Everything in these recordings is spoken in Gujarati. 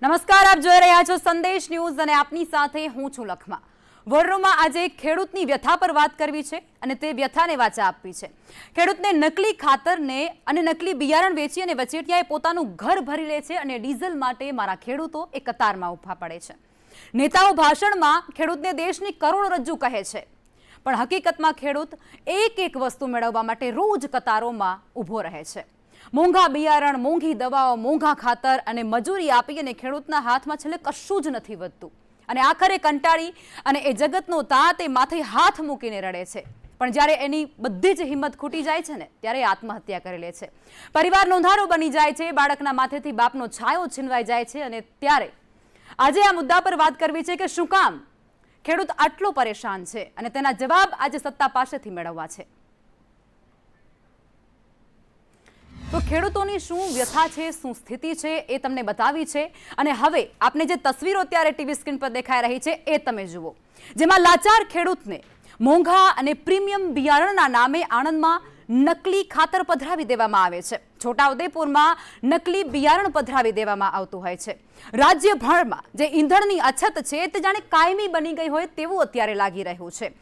નમસ્કાર, આપ જોઈ રહ્યા છો સંદેશ ન્યૂઝ અને આપની સાથે હું છું લખમા। વડોદરામાં આજે ખેડૂતની વ્યથા પર વાત કરવી છે અને તે વ્યથાને વાચા આપવી છે। ખેડૂતને નકલી ખાતરને અને નકલી બિયારણ વેચી અને વચેટિયાએ પોતાનું ઘર ભરી લે છે અને ડીઝલ માટે મારા ખેડૂતો એ કતારમાં ઊભા પડે છે। નેતાઓ ભાષણમાં ખેડૂતને દેશની કરોડરજ્જુ કહે છે, પણ હકીકતમાં ખેડૂત એક વસ્તુ મેળવવા માટે રોજ કતારોમાં ઊભો રહે છે। મોંઘા બિયારણ, મોંઘી દવાઓ, મોંઘા ખાતર અને મજૂરી આપી અને ખેડૂતના હાથમાં છેલ્લે કશું જ નથી વધતું અને આખરે કંટાળી અને એ જગતનો તાત એ માથે હાથ મૂકીને રડે છે। પણ જ્યારે એની બધી જ હિંમત ખૂટી જાય છે ને ત્યારે આત્મહત્યા કરી લે છે। પરિવાર નોંધારો બની જાય છે, બાળકના માથેથી બાપનો છાયો છીનવાઈ જાય છે અને ત્યારે આજે આ મુદ્દા પર વાત કરવી છે કે શું કામ ખેડૂત આટલો પરેશાન છે અને તેના જવાબ આજે સત્તા પાસેથી મેળવવા છે। તો ખેડૂતોની શું વ્યથા છે, શું સ્થિતિ છે એ તમને બતાવી છે અને હવે આપને જે તસવીરો અત્યારે ટીવી સ્ક્રીન પર દેખાઈ રહી છે એ તમે જુઓ, જેમાં લાચાર ખેડૂતને મોંઘા અને પ્રીમિયમ બિયારણના નામે આણંદમાં નકલી ખાતર પધરાવી દેવામાં આવે છે। છોટાઉદેપુરમાં નકલી બિયારણ પધરાવી દેવામાં આવતું હોય છે। રાજ્યભરમાં જે ઈંધણની અછત છે તે જાણે કાયમી બની ગઈ હોય તેવું અત્યારે લાગી રહ્યું છે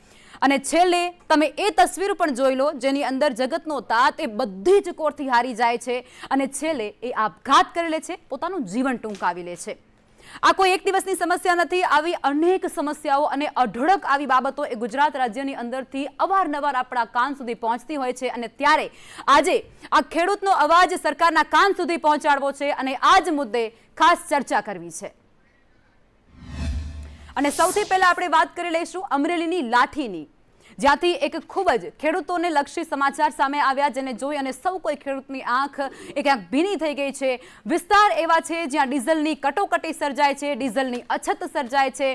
અને છેલ્લે તમે એ તસવીર પણ જોઈ લો જેની અંદર જગતનો તાત એ બધી જ કોરથી હારી જાય છે અને છેલ્લે એ આપઘાત કરી લે છે, પોતાનું જીવન ટૂંકાવી લે છે। આ કોઈ એક દિવસની સમસ્યા નથી, આવી અનેક સમસ્યાઓ અને અઢળક આવી બાબતો એ ગુજરાત રાજ્યની અંદરથી અવારનવાર આપણા કાન સુધી પહોંચતી હોય છે અને ત્યારે આજે આ ખેડૂતનો અવાજ સરકારના કાન સુધી પહોંચાડવો છે અને આ જ મુદ્દે ખાસ ચર્ચા કરવી છે। અને સૌથી પહેલા આપણે વાત કરી લઈશું અમરેલીની લાઠીની, જ્યાંથી એક ખૂબ જ ખેડૂતોને લક્ષી સમાચાર સામે આવ્યા જેને જોઈ અને સૌ કોઈ ખેડૂતની આંખ ક્યાંક ભીની થઈ ગઈ છે। વિસ્તાર એવા છે જ્યાં ડીઝલની કટોકટી સર્જાય છે, ડીઝલની અછત સર્જાય છે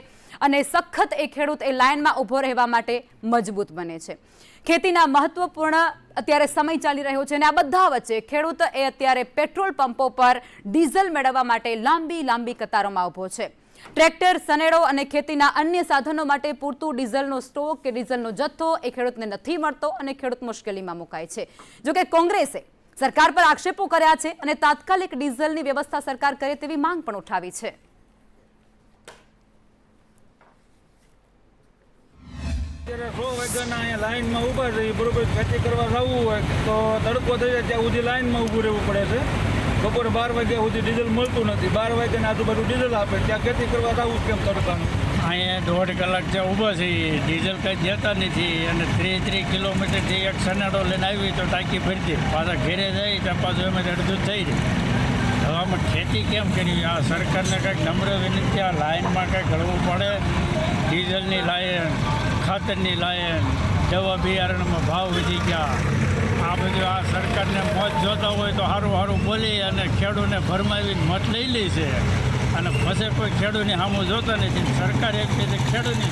અને સખત એ ખેડૂત એ લાઇનમાં ઊભો રહેવા માટે મજબૂત બને છે। ખેતીના મહત્વપૂર્ણ અત્યારે સમય ચાલી રહ્યો છે અને આ બધા વચ્ચે ખેડૂત એ અત્યારે પેટ્રોલ પંપો પર ડીઝલ મેળવવા માટે લાંબી કતારોમાં ઊભો છે। ટ્રેક્ટર, સનેડો અને ખેતીના અન્ય સાધનો માટે પૂરતું ડીઝલનો સ્ટોક કે ડીઝલનો જથ્થો એ ખેડૂતને નથી મળતો અને ખેડૂત મુશ્કેલીમાં મુકાય છે। જોકે કોંગ્રેસે સરકાર પર આક્ષેપો કર્યા છે અને તાત્કાલિક ડીઝલની વ્યવસ્થા સરકાર કરે તેવી માંગ પણ ઉઠાવી છે। અત્યારે 100 વાગ્યાના અહીંયા લાઇનમાં ઊભા છે, બરોબર ખેતી કરવા જવું હોય તો તડકો થઈ જાય ત્યાં સુધી લાઇનમાં ઊભું રહેવું પડે છે। બપોરે 12 વાગ્યા સુધી ડીઝલ મળતું નથી, 12 વાગ્યાની આજુબાજુ ડીઝલ આપે, ત્યાં ખેતી કરવા જવું કેમ તડકાનું? અહીંયા 1.5 કલાક ત્યાં ઊભા છે, ડીઝલ કંઈ દેતા નથી અને 30 કિલોમીટરથી એક સનેડો લઈને આવી તો ટાંકી ભરતી, પાછા ઘેરે જાય ત્યાં પાછું એમ જ અડધું થઈ જાય। હવે આમાં ખેતી કેમ કરવી? આ સરકારને કંઈક નમ્ર વિનંતી, આ લાઇનમાં કંઈક ઘડવું પડે। ડીઝલની લાઇન, ખાતરની લાઇન, દવા બિયારણમાં ભાવ વધી ગયા, આ બધું આ સરકારને મોત જોતા હોય તો સારું બોલી અને ખેડૂતને ભરમાવીને મત લઈ લે છે અને પછી કોઈ ખેડૂતની સામું જોતા નથી। સરકાર એક છે ખેડૂતની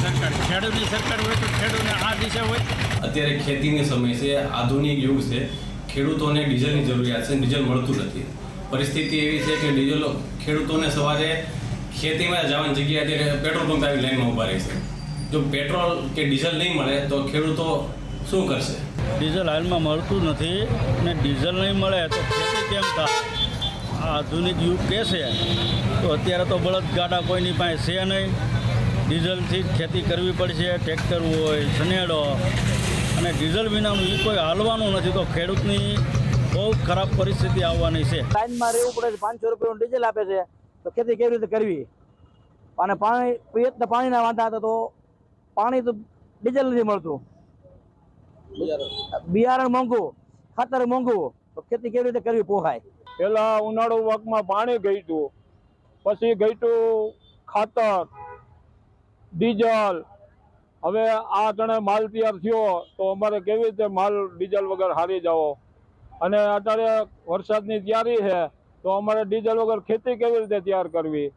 સરકાર હોય તો ખેડૂતને આ દિશા હોય। અત્યારે ખેતીની સમય છે, આધુનિક યુગ છે, ખેડૂતોને ડીઝલની જરૂરિયાત છે, ડીઝલ મળતું નથી। પરિસ્થિતિ એવી છે કે ડીઝલ ખેડૂતોને સવારે ખેતીમાં જવાની જગ્યાએ અત્યારે પેટ્રોલ પંપ આવી લાઈનમાં ઊભા રહે છે। જો પેટ્રોલ કે ડીઝલ નહીં મળે તો ખેડૂતો શું કરશે? ડીઝલ હાલમાં મળતું નથી ને ડીઝલ નહીં મળે તો ખેતી કેમ થાય? આ આધુનિક યુગ કે છે તો અત્યારે તો બળદગાડા કોઈની પાસે છે નહીં, ડીઝલથી જ ખેતી કરવી પડશે। ટ્રેક્ટર હોય, સનેડો અને ડીઝલ વિનાનું એ કોઈ હાલવાનું નથી તો ખેડૂતની બહુ ખરાબ પરિસ્થિતિ આવવાની છે। લાઇનમાં રહેવું પડે છે, 500 રૂપિયાનું ડીઝલ આપે છે તો ખેતી કેવી રીતે કરવી? અને પાણીના વાંધા હતા તો પાણી તો ડીઝલ નથી મળતું, બિયારણ મોંઘું, ખાતર મોંઘું, તો ખેતી કેવી રીતે કરવી પોહાય? પેલા ઉનાળુ પાકમાં પાણી ગયું, પછી ગયું ખાતર, ડીઝલ। હવે આ તણે માલ તૈયાર થયો તો અમારે કેવી રીતે માલ ડીઝલ વગર હારી જાવો? અને અત્યારે વરસાદની તૈયારી છે તો અમારે ડીઝલ વગર ખેતી કેવી રીતે તૈયાર કરવી?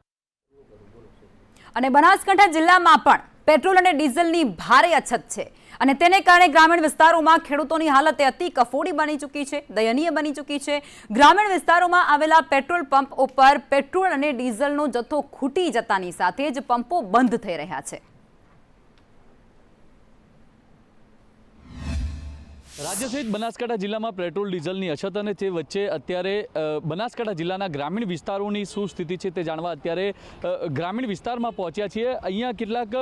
અને બનાસકાંઠા જિલ્લામાં પણ પેટ્રોલ અને ડીઝલની ભારે અછત છે અને તેને કારણે ગ્રામીણ વિસ્તારોમાં ખેડૂતોની હાલત અતિ કફોડી બની ચૂકી છે, દયનીય બની ચૂકી છે। ગ્રામીણ વિસ્તારોમાં આવેલા પેટ્રોલ પંપ ઉપર પેટ્રોલ અને ડીઝલનો જથ્થો ખૂટી જતાની સાથે જ પંપો બંધ થઈ રહ્યા છે। રાજ્ય સહિત બનાસકાંઠા જિલ્લામાં પેટ્રોલ ડીઝલની અછત અને તે વચ્ચે અત્યારે બનાસકાંઠા જિલ્લાના ગ્રામીણ વિસ્તારોની શું સ્થિતિ છે તે જાણવા અત્યારે ગ્રામીણ વિસ્તારમાં પહોંચ્યા છીએ. અહીંયા કેટલાક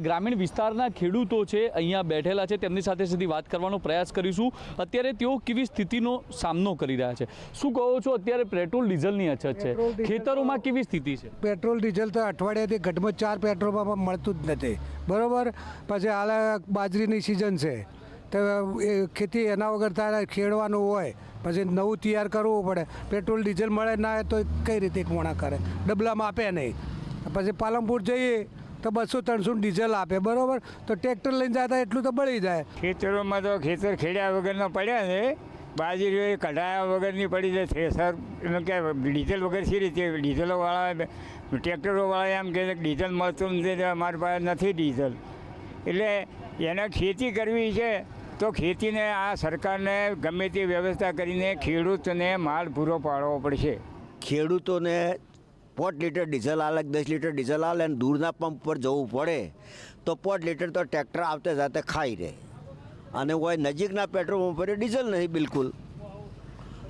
ગ્રામીણ વિસ્તારના ખેડૂતો છે અહીંયા બેઠેલા છે, તેમની સાથે સીધી વાત કરવાનો પ્રયાસ કરીશું. અત્યારે તેઓ કેવી સ્થિતિનો સામનો કરી રહ્યા છે, શું કહો છો? અત્યારે પેટ્રોલ ડીઝલની અછત છે, ખેતરોમાં કેવી સ્થિતિ છે? પેટ્રોલ ડીઝલ તો અઠવાડિયાથી ઘટમાં 4 પેટ્રોલ પંપમાં મળતું જ નથી, બરાબર. પછી હાલ બાજરીની સિઝન છે તો એ ખેતી એના વગર થાય, ખેડવાનું હોય પછી નવું તૈયાર કરવું પડે. પેટ્રોલ ડીઝલ મળે ના તો કઈ રીતે કોણા કરે, ડબલામાં આપે નહીં. પછી પાલનપુર જઈએ તો 200-300 ડીઝલ આપે, બરાબર. તો ટ્રેક્ટર લઈને જતા એટલું તો બળી જાય. ખેતરોમાં તો ખેતર ખેડ્યા વગરના પડ્યા છે, બાજરી કઢાયા વગરની પડી જાય. થ્રેસર એટલે કે ડીઝલ વગર સી રીતે? ડીઝલોવાળા ટ્રેક્ટરોવાળા એમ કહે છે કે ડીઝલ મળતું નથી, અમારી પાસે નથી ડીઝલ. એટલે એને ખેતી કરવી છે તો ખેતીને આ સરકારને ગમે તે વ્યવસ્થા કરીને ખેડૂતને માલ પૂરો પાડવો પડશે. ખેડૂતોને 5 લીટર ડીઝલ આલે, 10 લીટર ડીઝલ આલે અને દૂરના પંપ પર જવું પડે તો 5 લીટર તો ટ્રેક્ટર આવતે જાતે ખાઈ રહે. અને હોય નજીકના પેટ્રોલ પંપ પર ડીઝલ નહીં બિલકુલ,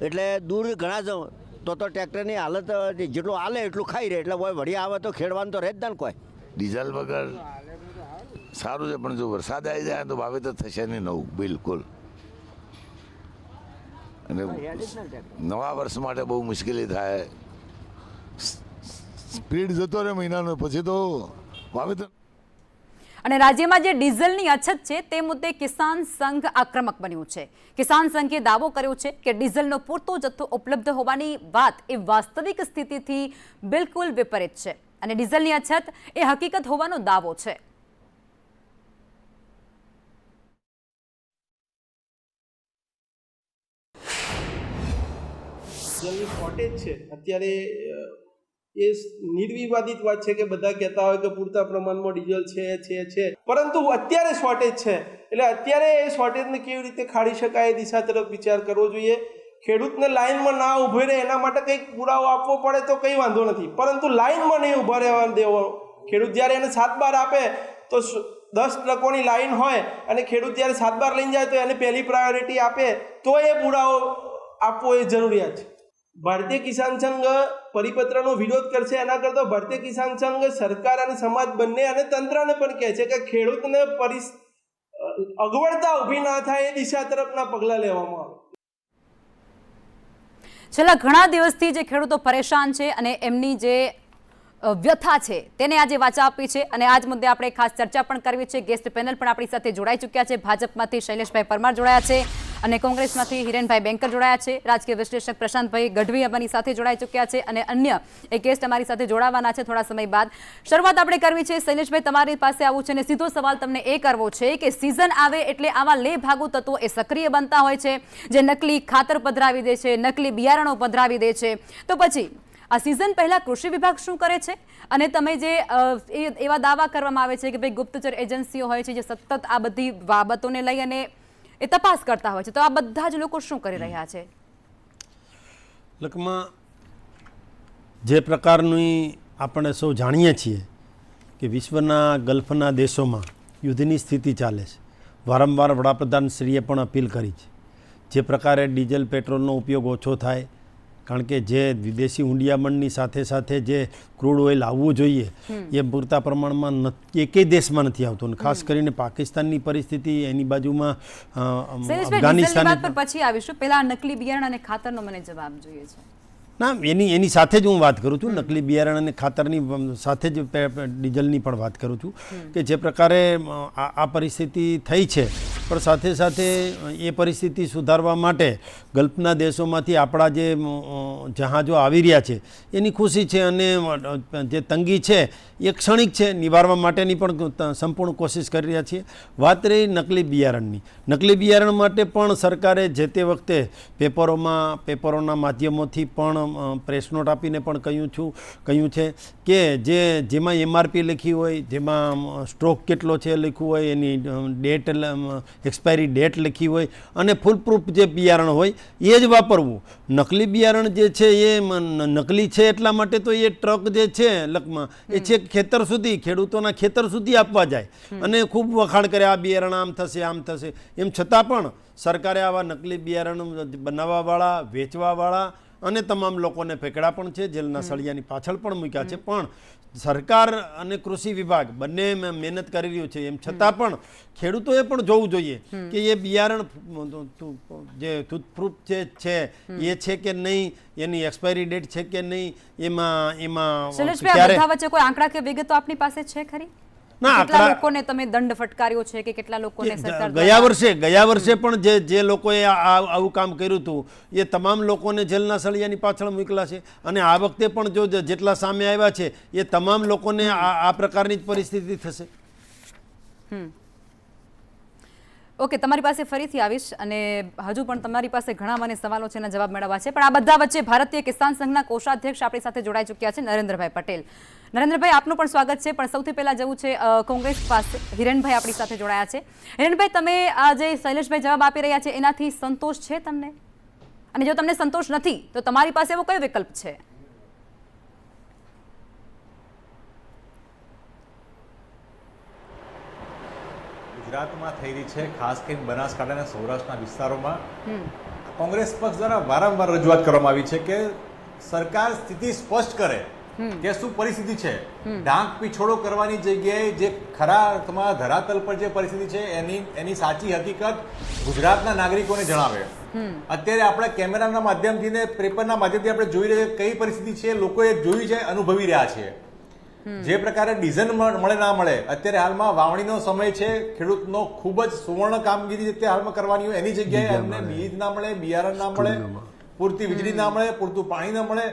એટલે દૂર ઘણા જવું તો ટ્રેક્ટરની હાલત જેટલું આલે એટલું ખાઈ રહે. એટલે હોય વળી આવે તો ખેડવાનું તો રહે જ ના કોઈ. ડીઝલ વગર સારું છે, પણ જો વરસાદ આવી જાય તો વાવેતર થશે નહીં નવું બિલકુલ. અને નવા વર્ષ માટે બહુ મુશ્કેલી થાય. સ્પીડ જતો રહે મહિનાનો, પછી તો વાવેતર. અને રાજ્યમાં જે ડીઝલની અછત છે તે મુદ્દે કિસાન સંઘ આક્રમક બન્યું છે. કિસાન સંઘે દાવો કર્યો છે કે ડીઝલનો પૂરતો જથ્થો ઉપલબ્ધ હોવાની વાત એ વાસ્તવિક સ્થિતિથી બિલકુલ વિપરીત છે અને ડીઝલની અછત એ હકીકત હોવાનો દાવો છે. ડીઝલની શોર્ટેજ છે અત્યારે એ નિર્વિવાદિત વાત છે કે બધા કહેતા હોય કે પૂરતા પ્રમાણમાં ડીઝલ છે, પરંતુ અત્યારે શોર્ટેજ છે. એટલે અત્યારે એ શોર્ટેજને કેવી રીતે ખાળી શકાય એ દિશા તરફ વિચાર કરવો જોઈએ. ખેડૂતને લાઇનમાં ના ઊભો રહે એના માટે કંઈક પુરાવો આપવો પડે તો કંઈ વાંધો નથી, પરંતુ લાઇનમાં નહીં ઊભા રહેવા દેવો. ખેડૂત જ્યારે એને 7-12 આપે તો 10 ટ્રકોની લાઇન હોય અને ખેડૂત જ્યારે 7-12 લઈને જાય તો એને પહેલી પ્રાયોરિટી આપે તો એ પુરાવો આપવો એ જરૂરિયાત છે. ભારતીય કિસાન સંઘ પરિપત્રનો વિરોધ કરશે, એના કરતાં ભારતીય કિસાન સંઘ સરકાર અને સમાજ બંને અને તંત્રને પણ કહે છે કે ખેડૂતને અગવડતા ઊભી ના થાય એ દિશા તરફના પગલાં લેવામાં આવે. છેલ્લા ઘણા દિવસથી જે ખેડૂતો પરેશાન છે અને એમની જે વ્યથા છે તેને આજે વાચા આપી છે અને આજ મુદ્દે આપણે ખાસ ચર્ચા પણ કરવી છે. ગેસ્ટ પેનલ પણ આપણી સાથે જોડાઈ ચૂક્યા છે. ભાજપમાંથી શૈલેષભાઈ પરમાર જોડાયા છે અને કોંગ્રેસમાંથી હિરેનભાઈ બેંકર જોડાયા છે. રાજકીય વિશ્લેષક પ્રશાંતભાઈ ગઢવી અમારી સાથે જોડાઈ ચૂક્યા છે અને અન્ય એક ગેસ્ટ અમારી સાથે જોડાવાના છે થોડા સમય બાદ. શરૂઆત આપણે કરવી છે. શૈલેષભાઈ, તમારી પાસે આવું છે અને સીધો સવાલ તમને એ કરવો છે કે સિઝન આવે એટલે આવા લેભાગુ તત્વો એ સક્રિય બનતા હોય છે, જે નકલી ખાતર પધરાવી દે છે, નકલી બિયારણો પધરાવી દે છે. તો પછી આ સિઝન પહેલા કૃષિ વિભાગ શું કરે છે? અને તમે જે એવા દાવા કરવામાં આવે છે કે ભાઈ ગુપ્તચર એજન્સીઓ હોય છે જે સતત આ બધી બાબતોને લઈ અને એ તપાસ કરતા હોય છે, તો આ બધા જ લોકો શું કરી રહ્યા છે? લકમાં જે પ્રકારની આપણે સૌ જાણીએ છીએ કે વિશ્વના ગલ્ફના દેશોમાં યુદ્ધની સ્થિતિ ચાલે છે. વારંવાર વડાપ્રધાનશ્રીએ પણ અપીલ કરી છે જે પ્રકારે ડીઝલ પેટ્રોલનો ઉપયોગ ઓછો થાય, કારણ કે જે વિદેશી હુંડિયામણની સાથે સાથે જે ક્રૂડ ઓઇલ આવવું જોઈએ એ પૂરતા પ્રમાણમાં એકેય દેશમાં નથી આવતું. ખાસ કરીને પાકિસ્તાનની પરિસ્થિતિ, એની બાજુમાં અફઘાનિસ્તાન પર પછી આવીશું. પહેલા નકલી બિયારણ અને ખાતરનો મને જવાબ જોઈએ છે. ના, એની સાથે જ હું વાત કરું છું. નકલી બિયારણ અને ખાતરની સાથે જ ડીઝલની પણ વાત કરું છું કે જે પ્રકારે આ પરિસ્થિતિ થઈ છે, પણ સાથે સાથે એ પરિસ્થિતિ સુધારવા માટે ગલ્ફના દેશોમાંથી આપણા જે જહાજો આવી રહ્યા છે એની ખુશી છે અને જે તંગી છે એ ક્ષણિક છે, નિવારવા માટેની પણ સંપૂર્ણ કોશિશ કરી રહ્યા છીએ. વાત રહી નકલી બિયારણની. નકલી બિયારણ માટે પણ સરકારે જે તે વખતે પેપરોના માધ્યમોથી પણ પ્રેસ નોટ આપીને પણ કહ્યું છે કે જેમાં MRP લખી હોય, જેમાં સ્ટોક કેટલો છે લખ્યું હોય, એની ડેટ એક્સપાયરી ડેટ લખી હોય અને ફૂલ પ્રૂફ જે બિયારણ હોય એ જ વાપરવું. નકલી બિયારણ જે છે એ નકલી છે એટલા માટે તો એ ટ્રક જે છે લકમાં એ છેક ખેતર સુધી, ખેડૂતોના ખેતર સુધી આપવા જાય અને ખૂબ વખાણ કરે આ બિયારણ આમ થશે આમ થશે. એમ છતાં પણ સરકારે આવા નકલી બિયારણ બનાવવાવાળા, વેચવાવાળા અને તમામ લોકોને પકડ્યા પણ છે, જેલના સળિયાની પાછળ પણ મૂક્યા છે. પણ સરકાર અને કૃષિ વિભાગ બંને મહેનત કરી રહ્યું છે. એમ છતાં પણ ખેડૂતોએ પણ જોવું જોઈએ કે એ બિયારણ જે ટૂથપ્રૂફ છે એ છે કે નહીં, એની એક્સપાયરી ડેટ છે કે નહીં, એમાં શૈલેષભાઈ, બધા વચ્ચે કોઈ આંકડા કે વિગતો આપની પાસે છે ખરી? કેટલા લોકોને તમે દંડ ફટકાર્યો છે કે કેટલા લોકોને સરકાર ગયા વર્ષે પણ જે લોકોએ આવું કામ કર્યું હતું એ તમામ લોકોને જેલના સળિયાની પાછળ મોકલા છે અને આ વખતે પણ જો જેટલા સામે આવ્યા છે એ તમામ લોકોને આ પ્રકારની જ પરિસ્થિતિ થશે. ઓકે, તમારી પાસે ફરીથી આવીશ અને હજુ પણ તમારી પાસે ઘણા મને સવાલો છે, એના જવાબ મેળવવા છે. પણ આ બધા વચ્ચે ભારતીય કિસાન સંઘના કોષાધ્યક્ષ આપણી સાથે જોડાઈ ચૂક્યા છે, નરેન્દ્રભાઈ પટેલ. નરેન્દ્રભાઈ, આપનું પણ સ્વાગત છે. પણ સૌથી પહેલા જવું છે કોંગ્રેસ પાસે. હિરેનભાઈ આપણી સાથે જોડાયા છે. હિરેનભાઈ, તમે આ જે શૈલેષભાઈ જવાબ આપી રહ્યા છે એનાથી સંતોષ છે તમને? અને જો તમને સંતોષ નથી તો તમારી પાસે એવો કયો વિકલ્પ છે? ગુજરાતમાં થઈ રહી છે, ખાસ કરીને બનાસકાંઠા અને સૌરાષ્ટ્રના વિસ્તારોમાં કોંગ્રેસ પક્ષ દ્વારા વારંવાર રજૂઆત કરવામાં આવી છે કે સરકાર સ્થિતિ સ્પષ્ટ કરે કે શું પરિસ્થિતિ છે. ઢાંક પીછોડો કરવાની જગ્યાએ જે ખરા તમારા ધરાતલ પર જે પરિસ્થિતિ છે એની સાચી હકીકત ગુજરાતના નાગરિકોને જણાવે. અત્યારે આપણે કેમેરાના માધ્યમથી ને પેપરના માધ્યમથી આપણે જોઈ રહ્યા કઈ પરિસ્થિતિ છે, લોકોએ જોઈ છે, અનુભવી રહ્યા છે. જે પ્રકારે ડીઝલ મળે ના મળે, અત્યારે હાલમાં વાવણીનો સમય છે, ખેડૂતનો ખૂબ જ સુવર્ણ કામગીરી હાલમાં કરવાની હોય એની જગ્યાએ એમને બીજ ના મળે, બિયારણ ના મળે, પૂરતી વીજળી ના મળે, પૂરતું પાણી ના મળે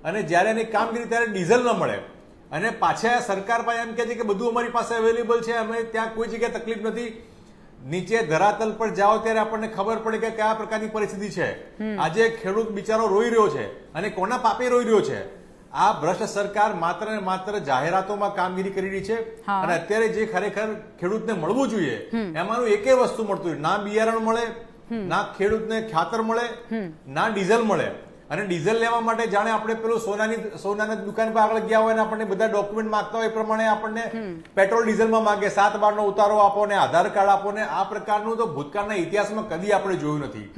અને જ્યારે એની કામગીરી ત્યારે ડીઝલ ન મળે અને પાછા સરકાર પાસે એમ કહે છે કે બધું અમારી પાસે અવેલેબલ છે, અમે ત્યાં કોઈ જગ્યાએ તકલીફ નથી. નીચે ધરાતલ પર જાઓ ત્યારે આપણને ખબર પડે કે કયા પ્રકારની પરિસ્થિતિ છે. આજે ખેડૂત બિચારો રોઈ રહ્યો છે અને કોના પાપે રોઈ રહ્યો છે? આ ભ્રષ્ટ સરકાર માત્ર ને માત્ર જાહેરાતોમાં કામગીરી કરી રહી છે અને અત્યારે જે ખરેખર ખેડૂતને મળવું જોઈએ એમાંનું એકે વસ્તુ મળતું હોય. ના બિયારણ મળે, ના ખેડૂતને ખાતર મળે, ના ડીઝલ મળે. અને ડીઝલ લેવા માટે જાણે આપણે પેલું સોનાની દુકાન પર આગળ ગયા હોય ને આપણને બધા ડોક્યુમેન્ટ માંગતા હોય એ પ્રમાણે આપણને પેટ્રોલ ડીઝલમાં માંગે 7 બારનો ઉતારો આપો ને આધાર કાર્ડ આપો ને. આ પ્રકારનું તો ભૂતકાળના ઇતિહાસમાં કદી આપણે જોયું નથી.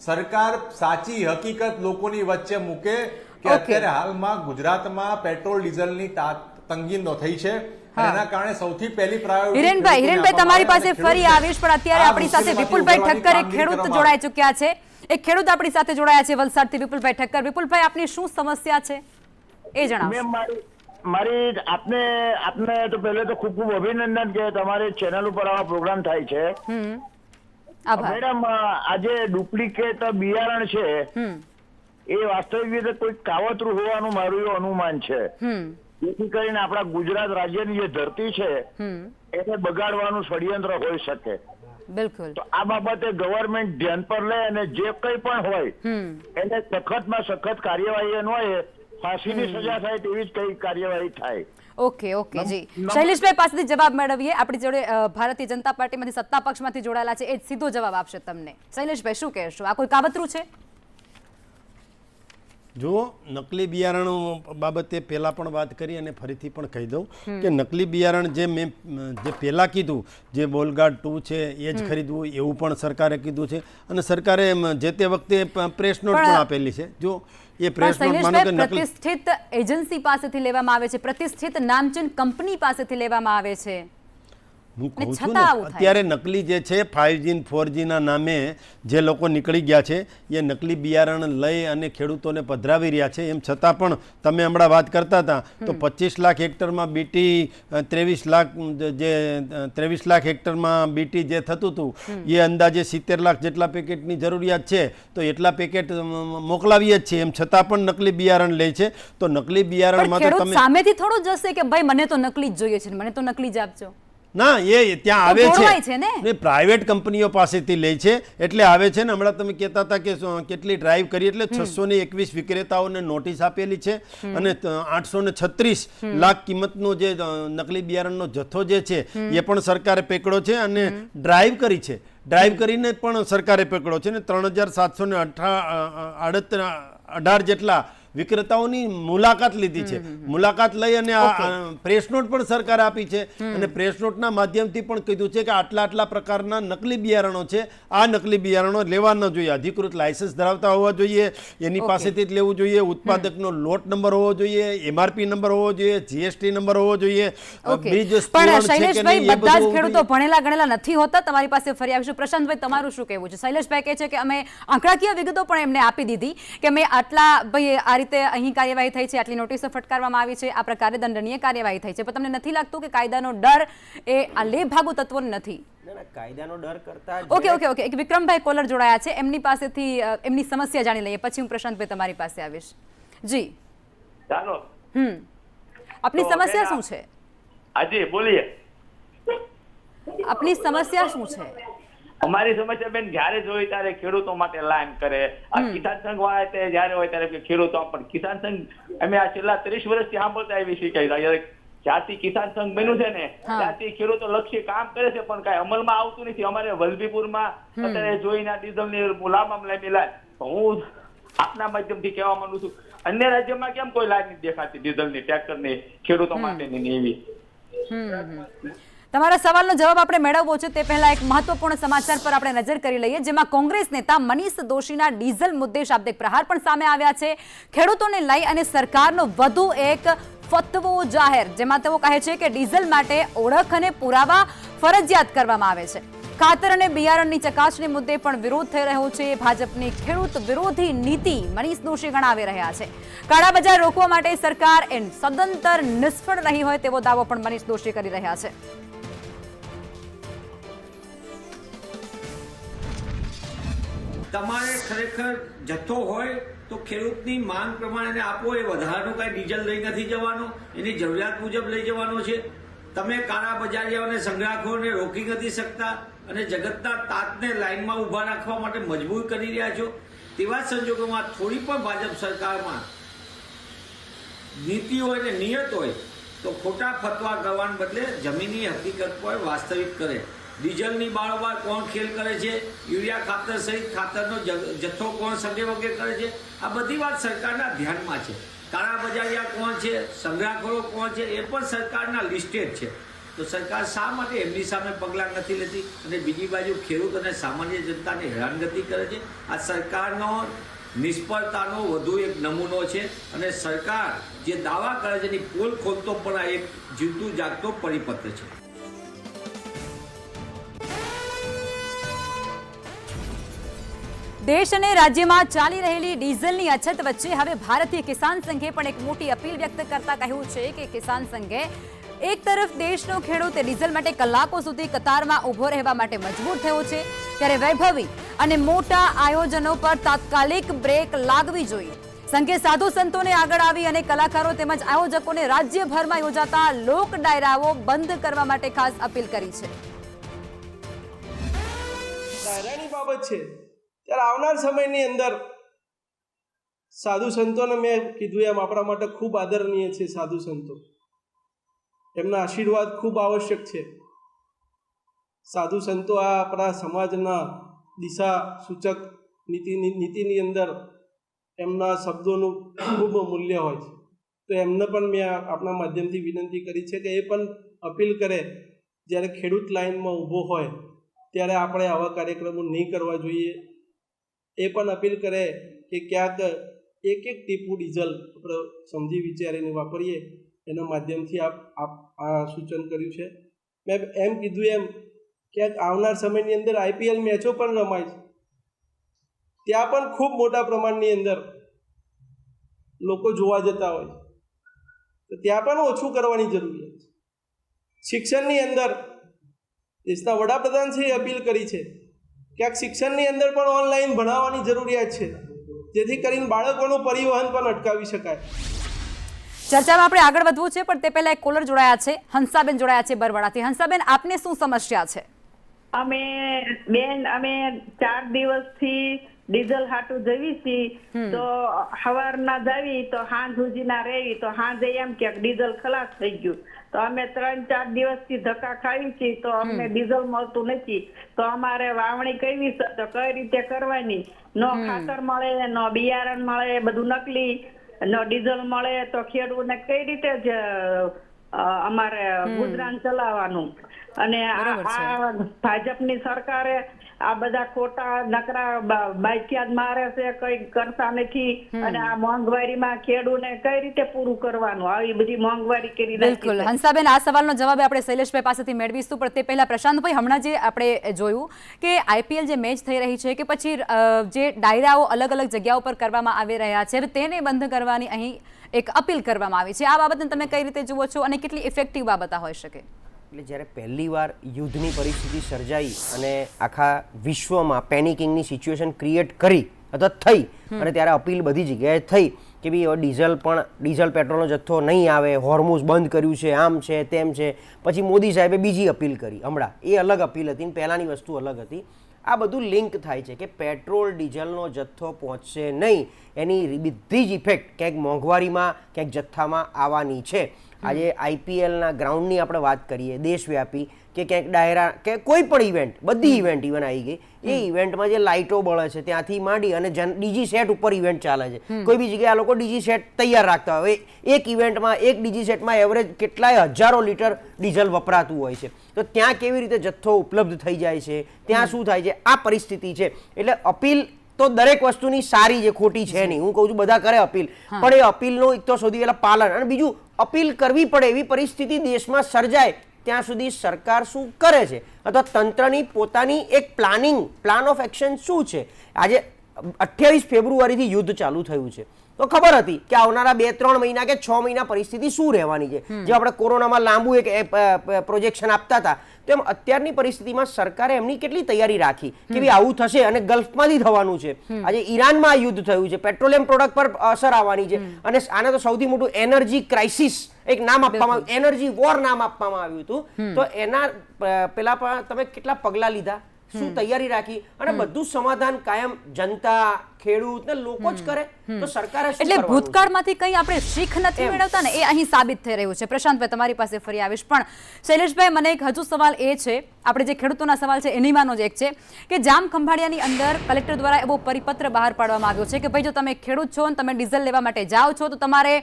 સરકાર સાચી હકીકત લોકોની વચ્ચે મૂકે કે અત્યારે હાલમાં ગુજરાતમાં પેટ્રોલ ડીઝલની તંગી થઈ છે એના કારણે સૌથી પહેલી પ્રાયોરિટી. હિરેનભાઈ, તમારી પાસે ફરી આવીશ, પણ અત્યારે આપણી સાથે વિપુલભાઈ ઠક્કર, એક ખેડૂત જોડાઈ ચૂક્યા છે. એક ખેડૂત આપણી સાથે જોડાયા છે વલસાડથી, વિપુલભાઈ ઠક્કર. વિપુલભાઈ, આપની શું સમસ્યા છે એ જણાવો. મારી આપને તો પહેલે તો ખૂબ ખૂબ અભિનંદન કે તમારી ચેનલ ઉપર આવા પ્રોગ્રામ થાય છે. મેડમ, આજે ડુપ્લિકેટ બિયારણ છે એ વાસ્તવિક રીતે કોઈ કાવતરું હોવાનું મારું એવું અનુમાન છે. જેથી કરીને આપણા ગુજરાત રાજ્યની જે ધરતી છે એને બગાડવાનું ષડયંત્ર હોઈ શકે. બિલકુલ. તો આ બાબતે ગવર્મેન્ટ ધ્યાન પર લે અને જે કંઈ પણ હોય એને સખતમાં સખત કાર્યવાહી હોય, ફાંસીની સજા થાય તેવી જ કઈ કાર્યવાહી થાય. ઓકે જી. શૈલેષભાઈ પાસેથી જવાબ મેળવીએ. આપણી જોડે ભારતીય જનતા પાર્ટીમાંથી સત્તા પક્ષમાંથી જોડાયેલા છે, એ જ સીધો જવાબ આપશે તમને. શૈલેષભાઈ, શું કહેશો? આ કોઈ કાવતરું છે? જો નકલી બિયારણ બાબતે પહેલાં પણ વાત કરી અને ફરીથી પણ કહી દઉં કે નકલી બિયારણ જે મેં પહેલાં કીધું, જે બોલગાર્ડ 2 છે એ જ ખરીદવું એવું પણ સરકારે કીધું છે અને સરકારે જે તે વખતે પ્રેસ નોટ પણ આપેલી છે. જો એ પ્રેસ નોટ માનો કે પ્રતિષ્ઠિત એજન્સી પાસેથી લેવામાં આવે છે, પ્રતિષ્ઠિત નામચીન કંપની પાસેથી લેવામાં આવે છે. હું કહું છું ને, અત્યારે નકલી જે છે 5G 4G ના નામે જે લોકો નીકળી ગયા છે એ નકલી બિયારણ લઈ અને ખેડૂતોને પધરાવી રહ્યા છે. એમ છતાં પણ તમે હમણાં વાત કરતા હતા તો 25 લાખ હેક્ટરમાં બીટી, 23 લાખ હેક્ટરમાં બીટી જે થતું હતું એ અંદાજે 70 લાખ જેટલા પેકેટની જરૂરિયાત છે. તો એટલા પેકેટ મોકલાવીએ જ છે, એમ છતાં પણ નકલી બિયારણ લે છે. તો નકલી બિયારણમાં તો તમે સામેથી થોડું જશે કે ભાઈ મને તો નકલી જ જોઈએ છે, મને તો નકલી જ આપજો. ના એ ત્યાં આવે ગોળવાય છે છે ને? ને પ્રાઇવેટ કંપનીઓ પાસેથી લે છે એટલે આવે છે ને. હમણાં તમે કહેતા હતા કે કેટલી ડ્રાઈવ કરી એટલે 621 વિક્રેતાઓને નોટિસ આપેલી છે અને 836 લાખ કિંમતનો જે નકલી બિયારણનો જથ્થો જે છે એ પણ સરકારે પકડ્યો છે અને ડ્રાઈવ કરી છે. ડ્રાઈવ કરીને પણ સરકારે પકડ્યો છે ને 3718 જેટલા વિક્રેતાઓની મુલાકાત લીધી છે. મુલાકાત લઈ અને આ પ્રેસ નોટ પણ સરકારે આપી છે અને પ્રેસ નોટના માધ્યમથી પણ કીધું છે કે આટલા પ્રકારના નકલી બિયારણો છે. આ નકલી બિયારણો લેવા ન જોઈએ. અધિકૃત લાયસન્સ ધરાવતા હોવા જોઈએ, એની પાસેથી જ લેવું જોઈએ, ઉત્પાદકનો લોટ નંબર હોવો જોઈએ, MRP નંબર હોવો જોઈએ, GST નંબર હોવો જોઈએ. પણ શૈલેષભાઈ, બધા જ ખેડૂતો ભણેલા ગણેલા નથી હોતા. તમારી પાસે ફરી આવીશું. પ્રશાંતભાઈ, તમારું શું કહેવું છે? શૈલેષભાઈ કહે છે કે અમે આંકડાકીય વિગતો પણ એમને આપી દીધી કે અમે આટલા ભાઈ આ રીતે અહીં કાર્યવાહી થઈ છે, આટલી નોટિસો ફટકારવામાં આવી છે, આ પ્રકારે દંડનીય કાર્યવાહી થઈ છે, પણ તમને નથી લાગતું કે કાયદાનો ડર એ આ લેભાગુ તત્વો નથી? કાયદાનો ડર કરતા ઓકે એક વિક્રમભાઈ કોલર જોડાયા છે, એમની પાસેથી એમની સમસ્યા જાણી લઈએ, પછી હું પ્રશાંતભાઈ તમારી પાસે આવીશ. જી ચાલો. આપની સમસ્યા શું છે? હાજી બોલીએ. આપની સમસ્યા શું છે? અમારી સમસ્યા બેન, જયારે જોઈ ત્યારે ખેડૂતો માટે લાઈન કરે. આ કિસાન સંઘ વાળા તે જયારે હોય ત્યારે ખેડૂતો, પણ કિસાન સંઘ અમે આ છેલ્લા 30 વર્ષથી સાંભળતા આવી શીખાય. જ્યાંથી કિસાન સંઘ બન્યું છે ને ત્યાંથી ખેડૂતો લક્ષી કામ કરે છે પણ કઈ અમલમાં આવતું નથી. અમારે વલભીપુરમાં અત્યારે જોઈને ડીઝલની મુલાકાત મિલાય. હું આપના માધ્યમથી કહેવા માંગુ છું, અન્ય રાજ્યોમાં કેમ કોઈ લાઈન નથી દેખાતી ડીઝલની, ટ્રેક્ટરની, ખેડૂતો માટેની એવી? તમારા સવાલનો જવાબ આપણે મેળવવો છે તે પહેલા એક મહત્વપૂર્ણ સમાચાર પર આપણે નજર કરી લઈએ, જેમાં કોંગ્રેસ નેતા મનીષ દોશીના ડીઝલ મુદ્દે શાબ્દિક પ્રહાર પણ સામે આવ્યા છે. ખેડૂતોને લઈ અને સરકારનો વધુ એક ફતવો જાહેર, જેમાં તેઓ કહે છે કે ડીઝલ માટે ઓળખ અને પુરાવા ફરજિયાત કરવામાં આવે છે. ખાતર અને બિયારણની ચકાસણી મુદ્દે પણ વિરોધ થઈ રહ્યો છે. ભાજપની ખેડૂત વિરોધી નીતિ મનીષ દોશી ગણાવી રહ્યા છે. કાળા બજાર રોકવા માટે સરકાર સદંતર નિષ્ફળ રહી હોય તેવો દાવો પણ મનીષ દોશી કરી રહ્યા છે. તમારે ખરેખર જથ્થો હોય તો ખેડૂતની માંગ પ્રમાણે આપો. એ વધારાનું કાંઈ ડીઝલ લઈ નથી જવાનું, એની જરૂરિયાત મુજબ લઈ જવાનો છે. તમે કાળા બજારીઓને, સંગ્રાહકોને રોકી નથી શકતા અને જગતના તાતને લાઈનમાં ઊભા રાખવા માટે મજબૂર કરી રહ્યા છો. તેવા સંજોગોમાં થોડી પણ ભાજપ સરકારમાં નીતિ હોય ને નિયત હોય તો ખોટા ફતવા કરવાને બદલે જમીની હકીકત પર વાસ્તવિક કરે. ડીઝલની બારોબાર કોણ ખેલ કરે છે, યુરિયા ખાતર સહિત ખાતરનો જથ્થો કોણ સગે વગે કરે છે, આ બધી વાત સરકારના ધ્યાનમાં છે. કાળા બજારિયા કોણ છે, સંગ્રાહખોરો કોણ છે, એ પણ સરકારના લિસ્ટેડ છે. તો સરકાર શા માટે એમની સામે પગલાં નથી લેતી અને બીજી બાજુ ખેડૂત અને સામાન્ય જનતાને હેરાનગતિ કરે છે? આ સરકારનો નિષ્ફળતાનો વધુ એક નમૂનો છે અને સરકાર જે દાવા કરે છે એની પોલ ખોલતો પણ આ એક જીવતું જાગતો પરિપત્ર છે. દેશ અને રાજ્યમાં ચાલી રહેલી ડીઝલની અછત વચ્ચે હવે ભારતીય કિસાન સંઘે પણ એક મોટી અપીલ વ્યક્ત કરતા કહ્યું છે કે કિસાન સંઘે એક તરફ દેશનો ખેડૂત ડીઝલ માટે કલાકો સુધી કતારમાં ઊભો રહેવા માટે મજબૂર થયો છે, ત્યારે વૈભવી અને મોટા આયોજનો પર તાત્કાલિક બ્રેક લાગવી જોઈએ. સંઘે સાધુ સંતોને આગળ આવી અને કલાકારો તેમજ આયોજકોને રાજ્યભરમાં યોજાતા લોક ડાયરાઓ બંધ કરવા માટે ખાસ અપીલ કરી છે. ડાયરાની બાબત છે ત્યારે આવનાર સમયની અંદર સાધુ સંતોને મેં કીધું એમ આપણા માટે ખૂબ આદરણીય છે. સાધુ સંતો, એમના આશીર્વાદ ખૂબ આવશ્યક છે. સાધુ સંતો આ આપણા સમાજના દિશા સૂચક નીતિની અંદર એમના શબ્દોનું ખૂબ મૂલ્ય હોય છે. તો એમને પણ મેં આપણા માધ્યમથી વિનંતી કરી છે કે એ પણ અપીલ કરે, જ્યારે ખેડૂત લાઇનમાં ઊભો હોય ત્યારે આપણે આવા કાર્યક્રમો નહીં કરવા જોઈએ. એ પણ અપીલ કરે કે ક્યાંક એક ટીપું ડીઝલ આપણે સમજી વિચારીને વાપરીએ, એના માધ્યમથી આ સૂચન કર્યું છે. મેં એમ કીધું એમ ક્યાંક આવનાર સમયની અંદર IPL મેચો પણ રમાય છે, ત્યાં પણ ખૂબ મોટા પ્રમાણની અંદર લોકો જોવા જતા હોય છે, તો ત્યાં પણ ઓછું કરવાની જરૂરિયાત છે. શિક્ષણની અંદર દેશના વડાપ્રધાન છે એ અપીલ કરી છે ક્યાંક શિક્ષણની અંદર પણ ઓનલાઈન ભણાવવાની જરૂરિયાત છે, જેથી કરીને બાળકોનું પરિવહન પણ અટકાવી શકાય. ચર્ચામાં આપણે આગળ વધવું છે, પણ તે પહેલા એક કોલર જોડાયા છે, હંસાબેન જોડાયા છે બરવાડાથી. હંસાબેન, આપને શું સમસ્યા છે? અમે 4 દિવસથી ડીઝલ હાટું જવી છીએ, તો સવારના જાવી તો સાંજ સુધીના રહેવી, તો સાંજે એમ કે ડીઝલ ખલાસ થઈ ગયું. તો અમે 3-4 દિવસથી ધક્કા ખાવી છીએ, તો અમને ડીઝલ મળતું નથી. તો અમારે વાવણી કરવી છે, તો કઈ રીતે કરવાની? નો ખાતર મળે, નો બિયારણ મળે, બધું નકલી, નો ડીઝલ મળે, તો ખેડૂતને કઈ રીતે જ અમારે ગુજરાન ચલાવવાનું? અને આ ભાજપની સરકારે આ બધા ખોટા નકરા બાઈક્યાદ મારે છે, કઈ કરતા નથી. અને આ મોંઘવારીમાં ખેડૂતને કઈ રીતે પૂરું કરવાનું? આવી બધી મોંઘવારી કરી નાખી. બિલકુલ હંસાબેન, આ સવાલનો જવાબ આપણે શૈલેષભાઈ પાસેથી મેળવીશું, પણ તે પહેલા પ્રશાંતભાઈ, હમણાં જે આપણે જોયું કે આઈપીએલ જે મેચ થઈ રહી છે, કે પછી જે ડાયરાઓ અલગ અલગ જગ્યાઓ પર કરવામાં આવી રહ્યા છે, તેને બંધ કરવાની અહીં એક અપીલ કરવામાં આવી છે. આ બાબતને તમે કઈ રીતે જુઓ છો અને કેટલી ઇફેક્ટિવ બાબત હોઈ શકે? એટલે જ્યારે પહેલીવાર યુદ્ધની પરિસ્થિતિ સર્જાઈ અને આખા વિશ્વમાં પેનિકિંગની સિચ્યુએશન ક્રિએટ કરી અથવા થઈ, અને ત્યારે અપીલ બધી જગ્યાએ થઈ કે ભાઈ હવે ડીઝલ પેટ્રોલનો જથ્થો નહીં આવે, હોર્મુઝ બંધ કર્યું છે, આમ છે તેમ છે. પછી મોદી સાહેબે બીજી અપીલ કરી હમણાં, એ અલગ અપીલ હતી, પહેલાંની વસ્તુ અલગ હતી. આ બધું લિંક થાય છે કે પેટ્રોલ ડીઝલનો જથ્થો પહોંચશે નહીં, એની બધી જ ઇફેક્ટ ક્યાંક મોંઘવારીમાં ક્યાંક જથ્થામાં આવવાની છે. આજે આઈપીએલના ગ્રાઉન્ડની આપણે વાત કરીએ, દેશવ્યાપી કે ક્યાંક ડાયરા કે કોઈ પણ ઇવેન્ટ, બધી ઇવેન્ટ ઇવન આવી ગઈ, એ ઇવેન્ટમાં જે લાઇટો બળે છે ત્યાંથી માંડી અને ડીજી સેટ ઉપર ઇવેન્ટ ચાલે છે. કોઈ બી જગ્યાએ આ લોકો ડીજી સેટ તૈયાર રાખતા હોય. એક ઇવેન્ટમાં, એક ડીજી સેટમાં એવરેજ કેટલાય હજારો લીટર ડીઝલ વપરાતું હોય છે. તો ત્યાં કેવી રીતે જથ્થો ઉપલબ્ધ થઈ જાય છે, ત્યાં શું થાય છે, આ પરિસ્થિતિ છે. એટલે અપીલ તો દરેક વસ્તુની સારી છે, ખોટી છે નહીં. હું કહું છું બધા કરે અપીલ, પણ એ અપીલનો એક તો સૌથી પહેલા પાલન, અને બીજું અપીલ કરવી પડે એવી પરિસ્થિતિ દેશમાં સર્જાય ત્યાં સુધી સરકાર શું કરે છે, અથવા તંત્રની પોતાની એક પ્લાન ઓફ એક્શન શું છે. આજે 28 ફેબ્રુઆરીથી યુદ્ધ ચાલુ થયું છે, તો ખબર હતી કે આવનારા 2-3 મહિના કે 6 મહિના પરિસ્થિતિ શું રહેવાની છે. જે આપણે કોરોનામાં લાંબુ એક પ્રોજેક્શન આપતા હતા, તેમ અત્યારની પરિસ્થિતિમાં સરકારે એમની કેટલી તૈયારી રાખી કે ભાઈ આવું થશે અને ગલ્ફમાંથી થવાનું છે. આજે ઈરાનમાં યુદ્ધ થયું છે, પેટ્રોલિયમ પ્રોડક્ટ પર અસર આવવાની છે, અને આને તો સૌથી મોટું એનર્જી ક્રાઇસિસ એક નામ આપવામાં આવ્યું, એનર્જી વોર નામ આપવામાં આવ્યું હતું. તો એના પેલા તમે કેટલા પગલા લીધા, શું તૈયારી રાખી, અને બધું સમાધાન કાયમ જનતા, ખેડૂત ને લોકો જ કરે, તો સરકારે શું એટલે કરવાનું? ભૂતકાળમાંથી કંઈ આપણે શીખ નથી મેળવતા ને, એ અહીં સાબિત થઈ રહ્યું છે. પ્રશાંતભાઈ, તમારી પાસે ફરી આવીશ, પણ શૈલેષભાઈ, મને એક હજુ સવાલ એ છે, આપણે જે ખેડૂતોના સવાલ છે એનીમાંનો જ એક છે કે જામ ખંભાળિયાની અંદર કલેક્ટર દ્વારા એવો પરિપત્ર બહાર પાડવામાં આવ્યો છે કે ભાઈ જો તમે ખેડૂત છો અને તમે ડીઝલ લેવા માટે જાઓ છો, તો તમારે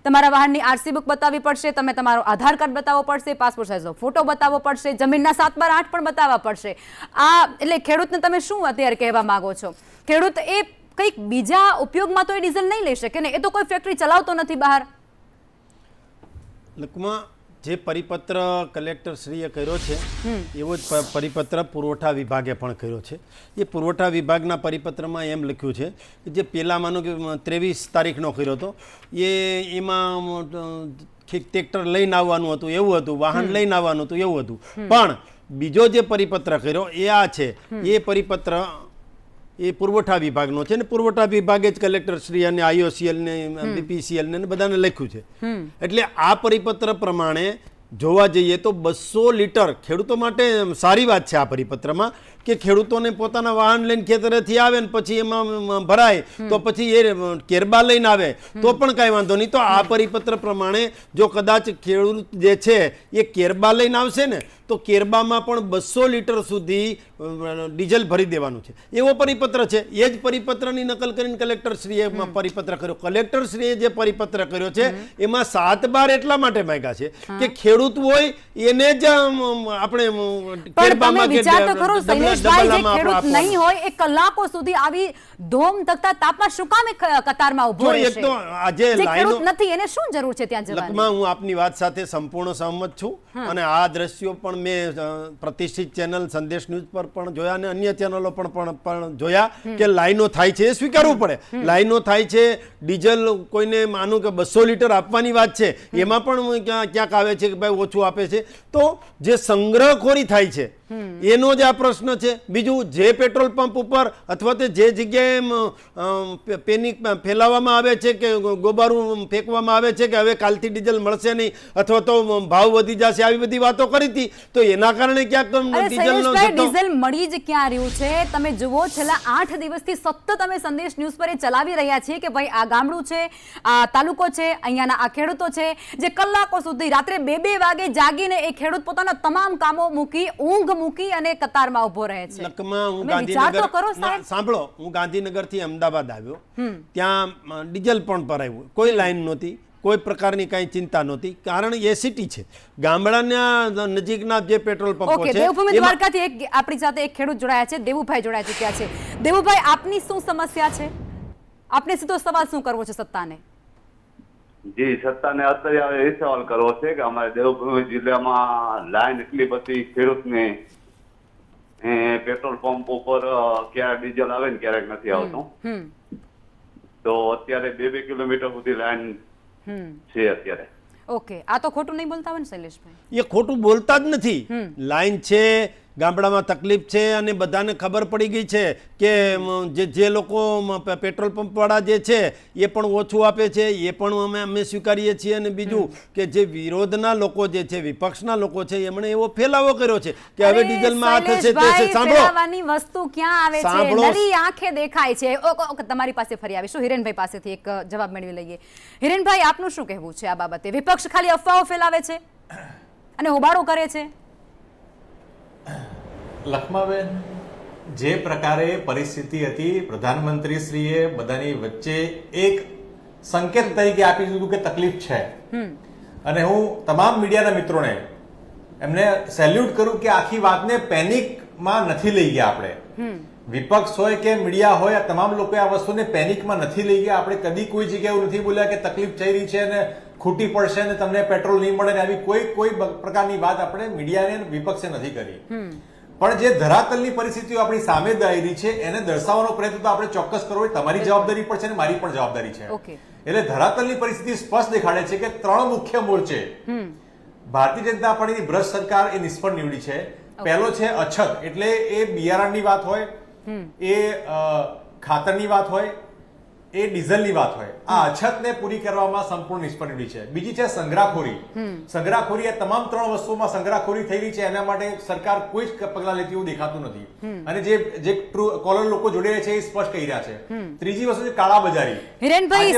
તમારા વાહનની આરસી બુક બતાવવી પડશે, તમે તમારો આધાર કાર્ડ બતાવવો પડશે, પાસપોર્ટ સાઇઝનો ફોટો બતાવવો પડશે, જમીનના 7/8 પણ બતાવવા પડશે. આ એટલે ખેડૂતને તમે શું અત્યારે કહેવા માંગો છો? ખેડૂત એ કંઈક બીજા ઉપયોગમાં તો એ ડીઝલ નહીં લઈ શકે ને, એ તો કોઈ ફેક્ટરી ચલાવતો નથી બહાર. લકમાં જે પરિપત્ર કલેક્ટર શ્રીએ કર્યો છે એવો જ પરિપત્ર પુરવઠા વિભાગે પણ કર્યો છે. એ પુરવઠા વિભાગના પરિપત્રમાં એમ લખ્યું છે કે જે પહેલાં માનો કે 23 તારીખનો કર્યો હતો, એમાં ટ્રેક્ટર લઈને આવવાનું હતું એવું હતું, વાહન લઈને આવવાનું હતું એવું હતું. પણ બીજો જે પરિપત્ર કર્યો એ આ છે, એ પરિપત્ર એ પુરવઠા વિભાગનો છે, ને પુરવઠા વિભાગે જ કલેક્ટર શ્રી અને IOCL ને BPCL ને બધાને લખ્યું છે. એટલે આ પરિપત્ર પ્રમાણે જોવા જઈએ તો 200 લીટર ખેડૂતો માટે સારી વાત છે આ પરિપત્રમાં કે ખેડૂતોને પોતાના વાહન લઈને ખેતરેથી આવે ને પછી એમાં ભરાય તો પછી એ કેરબા લઈને આવે તો પણ કાંઈ વાંધો નહીં. તો આ પરિપત્ર પ્રમાણે જો કદાચ ખેડૂત જે છે એ કેરબા લઈને આવશે ને તો કેરબામાં પણ 200 લીટર સુધી ડીઝલ ભરી દેવાનું છે, એવો પરિપત્ર છે. એ જ પરિપત્રની નકલ કરીને કલેક્ટરશ્રીએ પરિપત્ર કર્યો. કલેક્ટરશ્રીએ જે પરિપત્ર કર્યો છે એમાં 7/12 એટલા માટે માંગ્યા છે કે ખેડૂત હોય એને જ આપણે કેરબામાં કે ખેડૂત નહીં હોય એ કલાકો સુધી આવી ધોમ ધકતા તાપમાં શું કામ કતારમાં ઉભો રહેશે? આજે ખેડૂત નથી એને શું જરૂર છે ત્યાં જવાની? લકમાં હું આપની વાત સાથે સંપૂર્ણ સહમત છું, અને આ દ્રશ્યો પણ મેં પ્રતિષ્ઠિત ચેનલ સંદેશ ન્યૂઝ પર પણ જોયા અને અન્ય ચેનલો પણ જોયા કે લાઈનો થાય છે, એ સ્વીકારવું પડે. લાઈનો થાય છે, ડીઝલ કોઈને માનું કે 200 લીટર આપવાની વાત છે, એમાં પણ ક્યાંક આવે છે કે ભાઈ ઓછું આપે છે. તો જે સંગ્રહખોરી થાય છે એનો જ આ પ્રશ્ન છે. બીજું, જે પેટ્રોલ પંપ ઉપર અથવા તો જે જગ્યાએ પેનિક ફેલાવવામાં આવે છે કે ગોબારું ફેંકવામાં આવે છે કે હવે કાલથી ડીઝલ મળશે નહીં અથવા તો ભાવ વધી જશે, આવી બધી વાતો કરી હતી. તો એના કારણે ક્યાંક ડીઝલ મળી જ ક્યાં રહ્યું છે? તમે જુઓ, છેલ્લા 8 દિવસથી સતત અમે સંદેશ ન્યૂઝ પર એ ચલાવી રહ્યા છીએ કે ભાઈ આ ગામડું છે, આ તાલુકો છે, અહીંયાના આ ખેડૂતો છે જે કલાકો સુધી રાત્રે 2-2 વાગે જાગીને એ ખેડૂત પોતાના તમામ કામો મૂકી, ઊંઘ મૂકી અને કતારમાં ઉભો રહે છે. સાંભળો, હું ગાંધીનગરથી અમદાવાદ આવ્યો, ત્યાં ડીઝલ પણ ભરાયું, કોઈ લાઈન નહોતી, કોઈ પ્રકારની કઈ ચિંતા નહોતી, કારણ એ સિટી છે. ગામડાના નજીકના જે પેટ્રોલ પંપો છે. દેવભૂમિ દ્વારકાથી આપણી સાથે એક ખેડૂત જોડાયા છે, દેવુભાઈ જોડાઈ ચૂક્યા છે. દેવુભાઈ, આપની શું સમસ્યા છે? આપને સીધો સવાલ શું કરવો છે સત્તાને? જી, સત્તાને અત્યારે એ સવાલ કરવો છે કે અમારે દેવભૂમિ જિલ્લામાં લાઈન એટલી બધી ખેડૂતને પેટ્રોલ પંપ ઉપર ક્યારેક ડીઝલ આવે ને ક્યારેક નથી આવતું, તો અત્યારે 2-2 કિલોમીટર સુધી લાઈન છે અત્યારે. ઓકે, આ તો ખોટું નહીં બોલતા હોય ને શૈલેષભાઈ? એ ખોટું બોલતા જ નથી. લાઈન છે, ગામડામાં તકલીફ છે અને બધાને ખબર પડી ગઈ છે કે જે લોકો પેટ્રોલ પંપવાળા જે છે એ પણ ઓછું આપે છે, એ પણ અમે સ્વીકારીએ છીએ. અને બીજું કે જે વિરોધના લોકો જે છે, વિપક્ષના લોકો છે, એમણે એવો ફેલાવો કર્યો છે કે હવે ડીઝલમાં આ થશે તે છે. સાંભળવાની વસ્તુ ક્યાં આવે છે? નરી આંખે દેખાય છે. તમારી પાસે ફરી આવીશું, હિરેનભાઈ પાસેથી એક જવાબ મેળવી લઈએ. હિરેનભાઈ, આપનું શું કહેવું છે આ બાબતે? વિપક્ષ ખાલી અફવાઓ ફેલાવે છે અને હોબાળો કરે છે. લખમાબેન, જે પ્રકારે પરિસ્થિતિ હતી, પ્રધાનમંત્રીશ્રીએ બધાની વચ્ચે એક સંકેત તરીકે આપી દીધું કે તકલીફ છે, અને હું તમામ મીડિયાના મિત્રોને એમને સેલ્યુટ કરું કે આખી વાતને પેનિકમાં નથી લઈ ગયા. આપણે વિપક્ષ હોય કે મીડિયા હોય, આ તમામ લોકો આ વસ્તુને પેનિકમાં નથી લઈ ગયા. આપણે કદી કોઈ જગ્યાએ એવું નથી બોલ્યા કે તકલીફ થઈ રહી છે અને ખૂટી પડશે અને તમને પેટ્રોલ નહીં મળે, આવી કોઈ પ્રકારની વાત આપણે મીડિયાને વિપક્ષે નથી કરી. પણ જે ધરાતલની પરિસ્થિતિઓ આપણી સામે દાયરી છે એને દર્શાવવાનો પ્રયત્ન તો આપણે ચોક્કસ કરવો, તમારી જવાબદારી પણ છે અને મારી પણ જવાબદારી છે. એટલે ધરાતલની પરિસ્થિતિ સ્પષ્ટ દેખાડે છે કે 3 મુખ્ય મોરચે ભારતીય જનતા પાર્ટીની ભ્રષ્ટ સરકાર એ નિષ્ફળ નીવડી છે. પહેલો છે અછત, એટલે એ બિયારણની વાત હોય, એ ખાતરની વાત હોય, એ ડીઝલની વાત હોય, આ અછતને પૂરી કરવામાં સંપૂર્ણ નિષ્ફળ નીવડી છે. બીજી છે સંગ્રહખોરી. સંગ્રહખોરી, એ તમામ 3 વસ્તુઓમાં સંગ્રહખોરી થઈ રહી છે, એના માટે સરકાર કોઈ જ પગલાં લેતી એવું દેખાતું નથી. અને જે ટ્રુ કોલર લોકો જોડી રહ્યા છે એ સ્પષ્ટ કહી રહ્યા છે. ત્રીજી વસ્તુ છે કાળાબજારી. હિરેનભાઈ,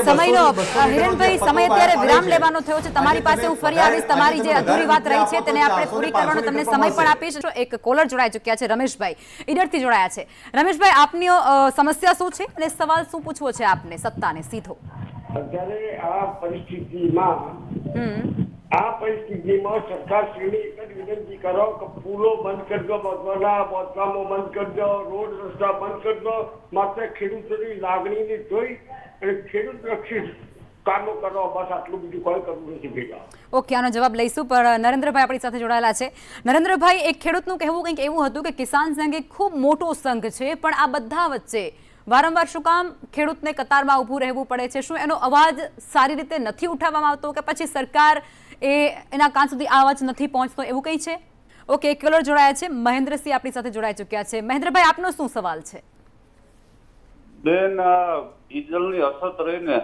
સમય અત્યારે વિરામ લેવાનો થયો છે. તમારી પાસે હું ફરી આવીશ. તમારી જે અધૂરી વાત રહી છે તેને આપણે પૂરી કરવાનો તમને સમય પણ આપીશ. એક કોલર જોડાઈ ચૂક્યા છે, રમેશભાઈ ઈડરથી જોડાયા છે. રમેશભાઈ, આપની સમસ્યા શું છે અને સવાલ શું પૂછવો છે આપને સત્તાને સીધો? અત્યારે આ પરિસ્થિતિમાં સરકારશ્રીને એક જ વિનંતી કરો કે પુલો બંધ કરી દો, બાંધકામો બંધ કરી દો, રોડ રસ્તા બંધ કરી દો, માત્ર ખેડૂતોની લાગણીને જોઈ અને ખેડૂત રક્ષિત કામો કરો, બસ આટલું બીજું કોઈ કરવું નથી ભેગા. ઓકે, આનો જવાબ લઈશું. પણ નરેન્દ્રભાઈ આપણી સાથે જોડાયેલા છે. નરેન્દ્રભાઈ, એક ખેડૂતનું કહેવું કંઈક એવું હતું કે કિસાન સંઘ એક ખૂબ મોટો સંઘ છે, પણ આ બધા વચ્ચે વારંવાર શું કામ ખેડૂતને કતારમાં ઊભું રહેવું પડે છે? શું એનો અવાજ સારી રીતે નથી ઉઠાવવામાં આવતો કે પછી સરકાર એના કાન સુધી આ અવાજ નથી પહોંચતો, એવું કંઈ છે? ઓકે, એક કોલર જોડાયા છે, મહેન્દ્રસિંહ આપણી સાથે જોડાઈ ચૂક્યા છે. મહેન્દ્રભાઈ, આપનો શું સવાલ છે? બેન, ડીઝલની અછત રહીને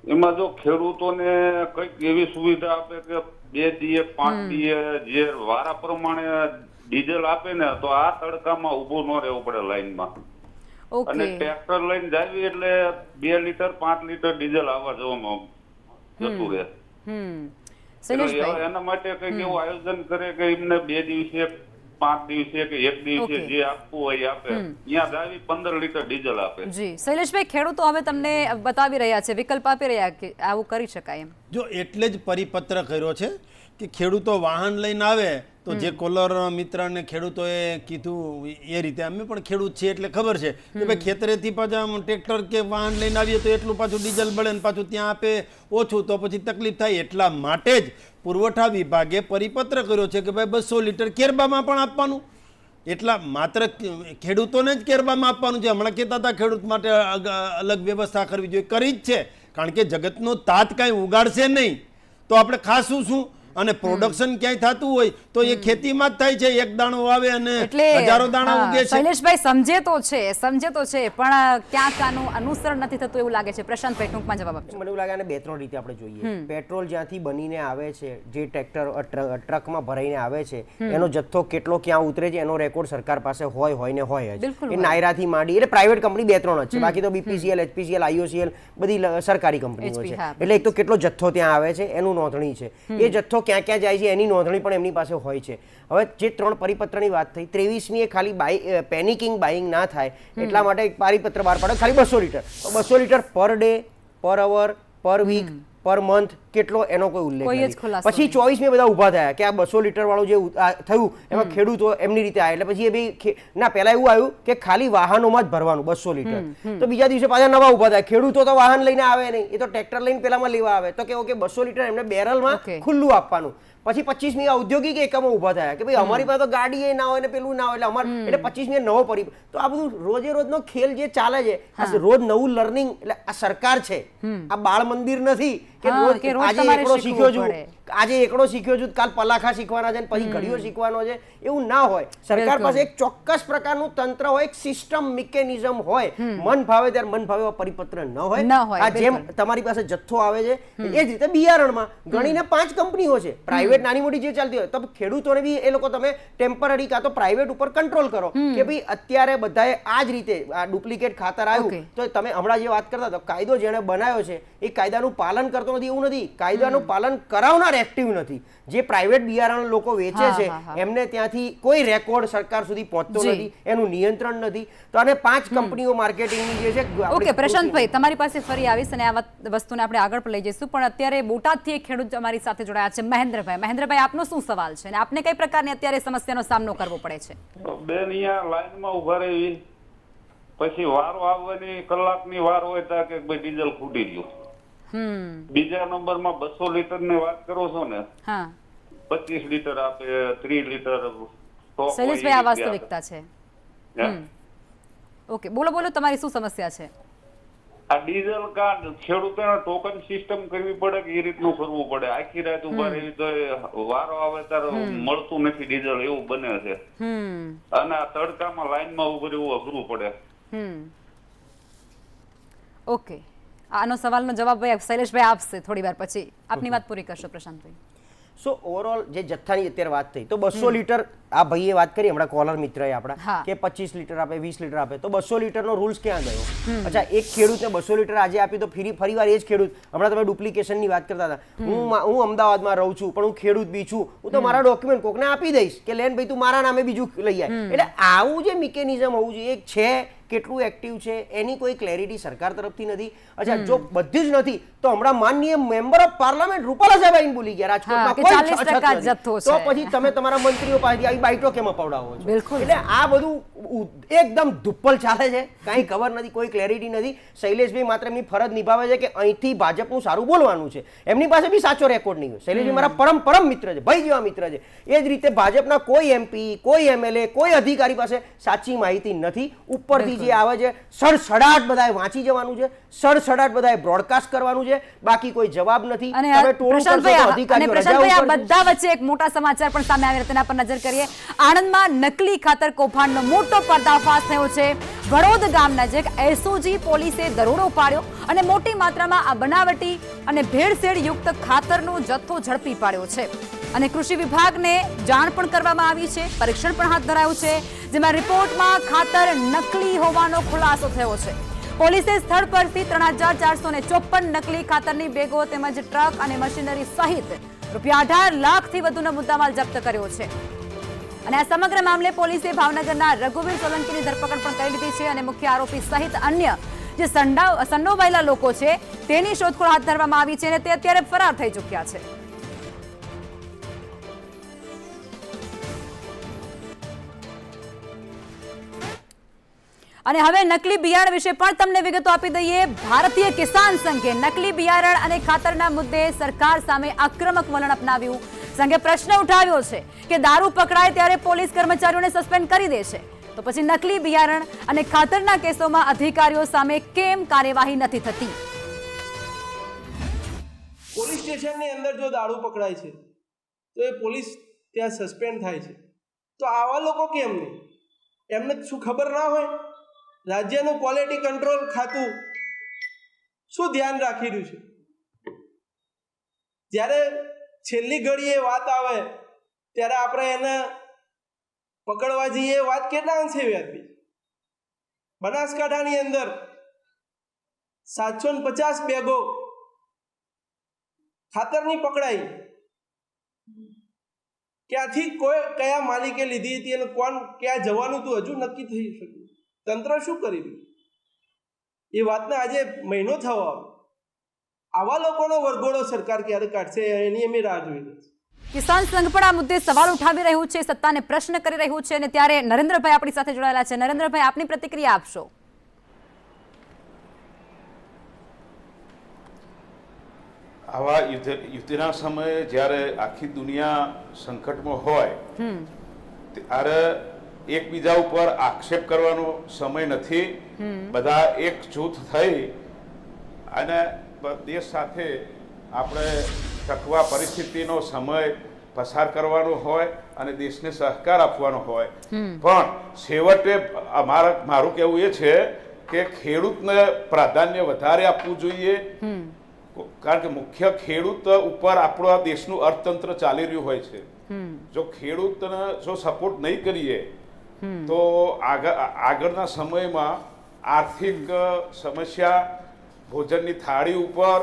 એમાં જો ખેડૂતોને કઈક એવી સુવિધા આપે કે 2 દીએ 5 દીએ જે વારા પ્રમાણે ડીઝલ આપે ને, તો આ તડકામાં ઊભું ન રહેવું પડે લાઈનમાં. અને ટ્રેક્ટર લઈને જાવી એટલે 2 લીટર 5 લીટર ડીઝલ આવવા જવામાં જતું રહે. એના માટે કઈક એવું આયોજન કરે કે એમને 2 દિવસે 5 દિવસે કે 1 દિવસે જે આપવું હોય આપે, ત્યાં જાવી 15 લીટર ડીઝલ આપે. જી શૈલેષભાઈ, ખેડૂતો હવે તમને બતાવી રહ્યા છે, વિકલ્પ આપી રહ્યા કે આવું કરી શકાય એમ. જો એટલે જ પરિપત્ર કર્યો છે કે ખેડૂતો વાહન લઈને આવે તો જે કોલર મિત્રને ખેડૂતોએ કીધું એ રીતે અમે પણ ખેડૂત છીએ એટલે ખબર છે કે ભાઈ ખેતરેથી પાછા ટ્રેક્ટર કે વાહન લઈને આવીએ તો એટલું પાછું ડીઝલ બળે ને પાછું ત્યાં આપે ઓછું તો પછી તકલીફ થાય. એટલા માટે જ પુરવઠા વિભાગે પરિપત્ર કર્યો છે કે ભાઈ 200 લીટર કેરબામાં પણ આપવાનું. એટલા માત્ર ખેડૂતોને જ કેરબામાં આપવાનું છે. હમણાં કહેતા હતા ખેડૂત માટે અલગ વ્યવસ્થા કરવી જોઈએ, કરી જ છે. કારણ કે જગતનો તાત કાંઈ ઉગાડશે નહીં તો આપણે ખાશું શું? અને પ્રોડક્શન ક્યાંય થતું હોય તો એ ખેતીમાં જ થાય છે. એક દાણો વાવે અને એટલે હજારો દાણા ઉગે છે. શૈલેષભાઈ સમજે તો છે પણ ક્યાંક આનું અનુસરણ નથી થતું એવું લાગે છે. પ્રશાંતભાઈ ટૂંકમાં જવાબ આપજો. મને એવું લાગે આને 2-3 રીતે આપણે જોઈએ. પેટ્રોલ જ્યાંથી બનીને આવે છે, જે ટ્રકમાં ભરાઈને આવે છે, એનો જથ્થો કેટલો ક્યાં ઉતરે છે એનો રેકોર્ડ સરકાર પાસે હોય જ. એ નાયરાથી માંડી એટલે પ્રાઇવેટ કંપની 2-3 જ છે, બાકી તો BPCL, HPCL, IOCL બધી સરકારી કંપનીઓ છે. એટલે એક તો કેટલો જથ્થો ત્યાં આવે છે એનું નોંધણી છે, એ જથ્થો ક્યાં ક્યાં જાય છે એની નોંધણી પણ એમની પાસે હોય છે. હવે જે 3 પરિપત્રની વાત થઈ, 23મીએ ખાલી પેનિકિંગ બાઇંગ ના થાય એટલા માટે એક પરિપત્ર બહાર પાડ્યો ખાલી 200 લીટર. 200 લીટર પર ડે, પર અવર, પર વીક, પર મંથ કેટલો એનો કોઈ ઉલ્લેખ નથી. પછી 24મી બધા ઊભા થયા કે આ 200 લીટર વાળું જે થયું એમાં ખેડૂતો એમની રીતે આવે. એટલે પછી એ બી ના પહેલા એવું આવ્યું કે ખાલી વાહનોમાં જ ભરવાનું 200 લીટર. તો બીજા દિવસે પાછા નવા ઊભા થયા. ખેડૂતો તો વાહન લઈને આવે નહીં, એ તો ટ્રેક્ટર લઈને પેલામાં લેવા આવે. તો કેવું કે 200 લીટર એમને બેરલમાં ખુલ્લું આપવાનું. પછી 25મી ઔદ્યોગિક એકમો ઊભા થયા કે ભાઈ અમારી પાસે તો ગાડી એ ના હોય ને પેલું ના હોય, એટલે અમારે એટલે 25મી નવો પરિપત્ર. તો આ બધું રોજે રોજનો ખેલ જે ચાલે છે, રોજ નવું લર્નિંગ. એટલે આ સરકાર છે, આ બાળ મંદિર નથી કે આજે એકડો શીખ્યો છું, આજે એકડો શીખ્યો છું, કાલ પલાખા શીખવાના છે, પછી ઘડીઓ શીખવાનો છે, એવું ના હોય. સરકાર પાસે એક ચોક્કસ પ્રકારનું તંત્ર હોય, એક સિસ્ટમ મિકેનિઝમ હોય. મન ભાવે ત્યારે મન ભાવે પરિપત્ર ન હોય. આ જેમ તમારી પાસે જથ્થો આવે છે એ જ રીતે બિયારણમાં ગણીને 5 કંપનીઓ છે, પ્રાઇવેટ નાની મોટી જે ચાલતી હોય. તો ખેડૂતોને બી એ લોકો તમે ટેમ્પરરી કાં તો પ્રાઇવેટ ઉપર કંટ્રોલ કરો કે ભાઈ અત્યારે બધાએ આ જ રીતે આ ડુપ્લિકેટ ખાતર આવ્યું તો તમે હમણાં જે વાત કરતા હતા, કાયદો જેણે બનાવ્યો છે એ કાયદાનું પાલન કરતો નથી એવું નથી, કાયદાનું પાલન કરાવનાર એક્ટિવ નથી. જે પ્રાઇવેટ બિયારણ લોકો વેચે છે એમને ત્યાંથી કોઈ રેકોર્ડ સરકાર સુધી પહોંચતો નથી, એનું નિયંત્રણ નથી. તો આને 5 કંપનીઓ માર્કેટિંગની જે છે. ઓકે પ્રશાંતભાઈ, તમારી પાસે ફરી આવીશ અને આ વસ્તુને આપણે આગળ પણ લઈ જઈશું. પણ અત્યારે બોટાદથી એક ખેડૂત અમારી સાથે જોડાયા છે, મહેન્દ્રભાઈ. મહેન્દ્રભાઈ, આપનો શું સવાલ છે અને આપને કઈ પ્રકારની અત્યારે સમસ્યાનો સામનો કરવો પડે છે? બેન, અહીંયા લાઈનમાં ઉભા રહી, પછી વારો આવવાની કલાકની વાર હોય ત્યાં કે ભાઈ ડીઝલ ખૂટી ગયું. બીજા નંબરમાં 200 લીટર ની વાત કરો છો ને, 25 લીટર આપે, 30 લીટર. શૈલેષભાઈ, આ વાસ્તવિકતા છે. ઓકે, બોલો તમારી શું સમસ્યા છે? આ ડીઝલ કાર્ડ ખેડૂતોને ટોકન સિસ્ટમ કરવી પડે કે એ રીતનું કરવું પડે? આખી રાત ઉભા રહી તો વારો આવે ત્યારે મળતું નથી ડીઝલ, એવું બને છે. અને આ તડકામાં લાઈનમાં ઉભું રહેવું અઘરું પડે. ઓકે, આનો સવાલનો જવાબ શૈલેષભાઈ આપશે થોડી વાર પછી. આપની વાત પૂરી કરશો પ્રશાંતભાઈ. સો ઓવરઓલ જે જથ્થાની અત્યારે વાત થઈ તો 200 લીટર આ ભાઈએ વાત કરી હમણાં કોલર મિત્રએ આપણા કે 25 લીટર આપે, 20 લીટર આપે, તો 200 લીટરનો રૂલ્સ ક્યાં ગયો? અચ્છા, એક ખેડૂતને 200 લીટર આજે આપી તો ફરીવાર એ જ ખેડૂત, હમણાં તમે ડુપ્લિકેશનની વાત કરતા હતા, હું અમદાવાદમાં રહું છું પણ હું ખેડૂત બી છું, હું તો મારા ડોક્યુમેન્ટ કોકને આપી દઈશ કે લેન ભાઈ તું મારા નામે બીજું લઈ આય. એટલે આવું જે મિકેનિઝમ હોવું જોઈએ, એક છે કેટલું એક્ટિવ છે એની કોઈ ક્લેરિટી સરકાર તરફથી નથી. અચ્છા, જો બધી જ નથી તો હમણાં માનનીય મેમ્બર ઓફ પાર્લામેન્ટ રૂપાલા સાહેબ આવીને બોલી ગયા રાજકોટમાં કોઈ તો પછી તમે તમારા મંત્રીઓ પાસેથી આવી બાઈટો કેમ અપાવડાવો છો? એટલે આ બધું એકદમ ધુપ્પલ ચાલે છે, કાંઈ ખબર નથી, કોઈ ક્લેરિટી નથી. શૈલેષભાઈ માત્ર એમની ફરજ નિભાવે છે કે અહીંથી ભાજપનું સારું બોલવાનું છે, એમની પાસે બી સાચો રેકોર્ડ નહીં હોય. શૈલેષભાઈ મારા પરમ મિત્ર છે, ભાઈ જેવા મિત્ર છે. એ જ રીતે ભાજપના કોઈ MP, કોઈ MLA, કોઈ અધિકારી પાસે સાચી માહિતી નથી. ઉપરથી જે આવે છે સડસડાટ બધાએ વાંચી જવાનું છે, સડસડાટ બધાએ બ્રોડકાસ્ટ કરવાનું છે, બાકી કોઈ જવાબ નથી. બધા વચ્ચે એક મોટા સમાચાર પણ સામે આવ્યા તેના પર નજર કરીએ. આણંદમાં નકલી ખાતર કૌભાંડનો મોટો પર્દાફાશ થયો છે. વડોદ ગામ નજીક SOG પોલીસે દરોડો પાડ્યો અને મોટી માત્રામાં આ બનાવટી અને ભેળસેળ યુક્ત ખાતરનો જથ્થો ઝડપી પાડ્યો છે. અને કૃષિ વિભાગને જાણ પણ કરવામાં આવી છે, પરીક્ષણ પણ હાથ ધરાયું છે, જેમાં રિપોર્ટમાં ખાતર નકલી હોવાનો ખુલાસો થયો છે. પોલીસે સ્થળ પરથી 3454 નકલી ખાતરની બેગો તેમજ ટ્રક અને મશીનરી સહિત ₹18 લાખથી વધુનો મુદ્દામાલ જપ્ત કર્યો છે. અને આ સમગ્ર મામલે પોલીસે ભાવનગરના રઘુવીર સોલંકીની ધરપકડ પણ કરી લીધી છે અને મુખ્ય આરોપી સહિત અન્ય જે સંડોવાયેલા લોકો છે તેની શોધખોળ હાથ ધરવામાં આવી છે અને તે અત્યારે ફરાર થઈ ચૂક્યા છે. અને હવે નકલી બિયારણ વિશે પણ તમને વિગતો આપી દઈએ. ભારતીય કિસાન સંઘે નકલી બિયારણ અને ખાતરના મુદ્દે સરકાર સામે આક્રમક વલણ અપનાવ્યું. સંઘે પ્રશ્ન ઉઠાવ્યો છે કે દારૂ પકડાય ત્યારે પોલીસ કર્મચારીઓને સસ્પેન્ડ કરી દે છે, તો પછી નકલી બિયારણ અને ખાતરના કેસોમાં અધિકારીઓ સામે કેમ કાર્યવાહી નથી થતી? પોલીસ સ્ટેશનની અંદર જો દારૂ પકડાય છે તો એ પોલીસ ત્યાં સસ્પેન્ડ થાય છે. તો આવા લોકો કેમ નહીં? એમને શું ખબર ના હોય? રાજ્યનું ક્વોલિટી કંટ્રોલ ખાતું શું ધ્યાન રાખી રહ્યું છે? જ્યારે છેલ્લી ઘડીએ વાત આવે ત્યારે આપણે એને પકડવા જઈએ, એ વાત કેટલા અંશે વ્યાજબી? બનાસકાંઠાની અંદર 750 બેગો ખાતરની પકડાઈ. ક્યાંથી કયા માલિકે લીધી હતી અને કોણ ક્યાં જવાનું હતું હજુ નક્કી થઈ શક્યું. તંત્ર શું કરી રહ્યું એ વાતને આજે મહિનો થવા આવ્યો. આવા લોકોનો વરઘોડો સરકાર ક્યારે કાઢશે એની અમે રાહ જોઈ રહી છે. કિસાન સંઘ પણ આ મુદ્દે સવાલ ઉઠાવી રહ્યું છે, સત્તાને પ્રશ્ન કરી રહ્યું છે, અને ત્યારે નરેન્દ્રભાઈ આપણી સાથે જોડાયેલા છે. નરેન્દ્રભાઈ, આપની પ્રતિક્રિયા આપશો. આવા યુદ્ધના સમયે જ્યારે આખી દુનિયા સંકટમાં હોય ત્યારે એકબીજા ઉપર આક્ષેપ કરવાનો સમય નથી. બધા એકજૂથ થઈ અને દેશ સાથે આપણે ટકવા પરિસ્થિતિનો સમય પસાર કરવાનો હોય અને દેશને સહકાર આપવાનો હોય. પણ છેવટે મારું કહેવું એ છે કે ખેડૂતને પ્રાધાન્ય વધારે આપવું જોઈએ, કારણ કે મુખ્ય ખેડૂત ઉપર આપણો આ દેશનું અર્થતંત્ર ચાલી રહ્યું હોય છે. જો ખેડૂતને જો સપોર્ટ નહીં કરીએ તો આગળના સમયમાં આર્થિક સમસ્યા, ભોજનની થાળી ઉપર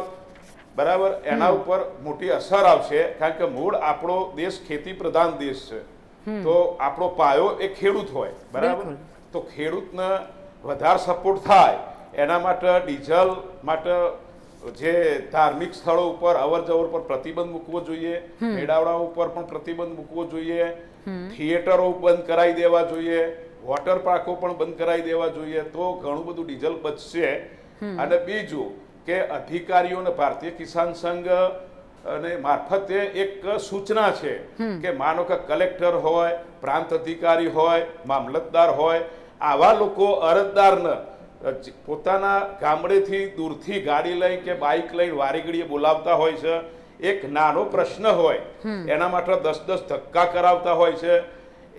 બરાબર એના ઉપર મોટી અસર આવશે. કારણ કે મૂળ આપણો દેશ ખેતી પ્રધાન દેશ છે, તો આપણો પાયો એ ખેડૂત હોય બરાબર. તો ખેડૂતને વધારે સપોર્ટ થાય એના માટે ડીઝલ માટે જે ધાર્મિક સ્થળો ઉપર અવર જવર પર પ્રતિબંધ મૂકવો જોઈએ, મેળાવડાઓ ઉપર પણ પ્રતિબંધ મૂકવો જોઈએ, થિયેટરો બંધ કરાવી દેવા જોઈએ, વોટર પાર્કો પણ બંધ કરાવી દેવા જોઈએ, તો ઘણું બધું ડીઝલ બચશે. અને બીજું કે અધિકારીઓને ભારતીય કિસાન સંઘ અને મારફતે એક સૂચના છે કે માનો કે કલેક્ટર હોય, પ્રાંત અધિકારી હોય, મામલતદાર હોય, આવા લોકો અરજદારને પોતાના ગામડેથી દૂરથી ગાડી લઈ કે બાઇક લઈને વારી ઘડીએ બોલાવતા હોય છે. એક નાનો પ્રશ્ન હોય એના માટે 10 ધક્કા કરાવતા હોય છે.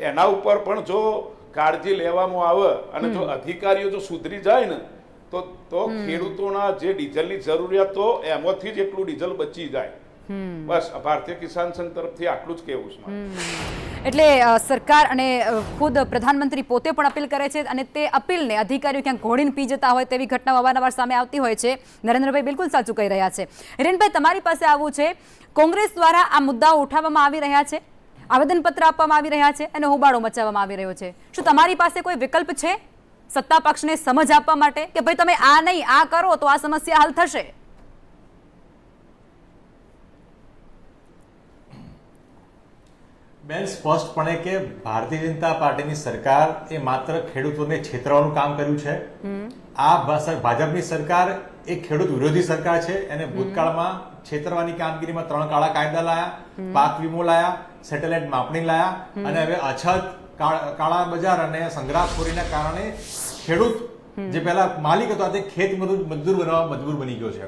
એના ઉપર પણ જો કાળજી લેવામાં આવે અને જો અધિકારીઓ જો સુધરી જાય ને તો ખેડૂતોના જે ડીઝલની જરૂરિયાતો એમાંથી જ એટલું ડીઝલ બચી જાય. બસ ભારતીય કિસાન સંઘ તરફથી આટલું જ કહેવું છે. એટલે સરકાર અને ખુદ પ્રધાનમંત્રી પોતે પણ અપીલ કરે છે અને તે અપીલને અધિકારીઓ ક્યાંક ઘોડીને પી જતા હોય તેવી ઘટનાઓ અવારનવાર સામે આવતી હોય છે. નરેન્દ્રભાઈ બિલકુલ સાચું કહી રહ્યા છે. હિરેનભાઈ, તમારી પાસે આવવું છે. કોંગ્રેસ દ્વારા આ મુદ્દાઓ ઉઠાવવામાં આવી રહ્યા છે, આવેદનપત્ર આપવામાં આવી રહ્યા છે અને હોબાળો મચાવવામાં આવી રહ્યો છે. શું તમારી પાસે કોઈ વિકલ્પ છે સત્તા પક્ષને સમજ આપવા માટે કે ભાઈ તમે આ નહીં આ કરો તો આ સમસ્યા હલ થશે? બેન, સ્પષ્ટપણે કે ભારતીય જનતા પાર્ટીની સરકાર એ માત્ર ખેડૂતોને છેતરવાનું કામ કર્યું છે. આ ભાજપની સરકાર એ ખેડૂત વિરોધી સરકાર છે. એને ભૂતકાળમાં છેતરવાની કામગીરીમાં 3 કાળા કાયદા લાયા, પાક વીમો લાયા, સેટેલાઇટ માપણી લાયા અને હવે અછત, કાળા બજાર અને સંગ્રહખોરીના કારણે ખેડૂત જે પહેલા માલિક હતો તે ખેત મજદૂર બનવા મજબૂર બની ગયો છે.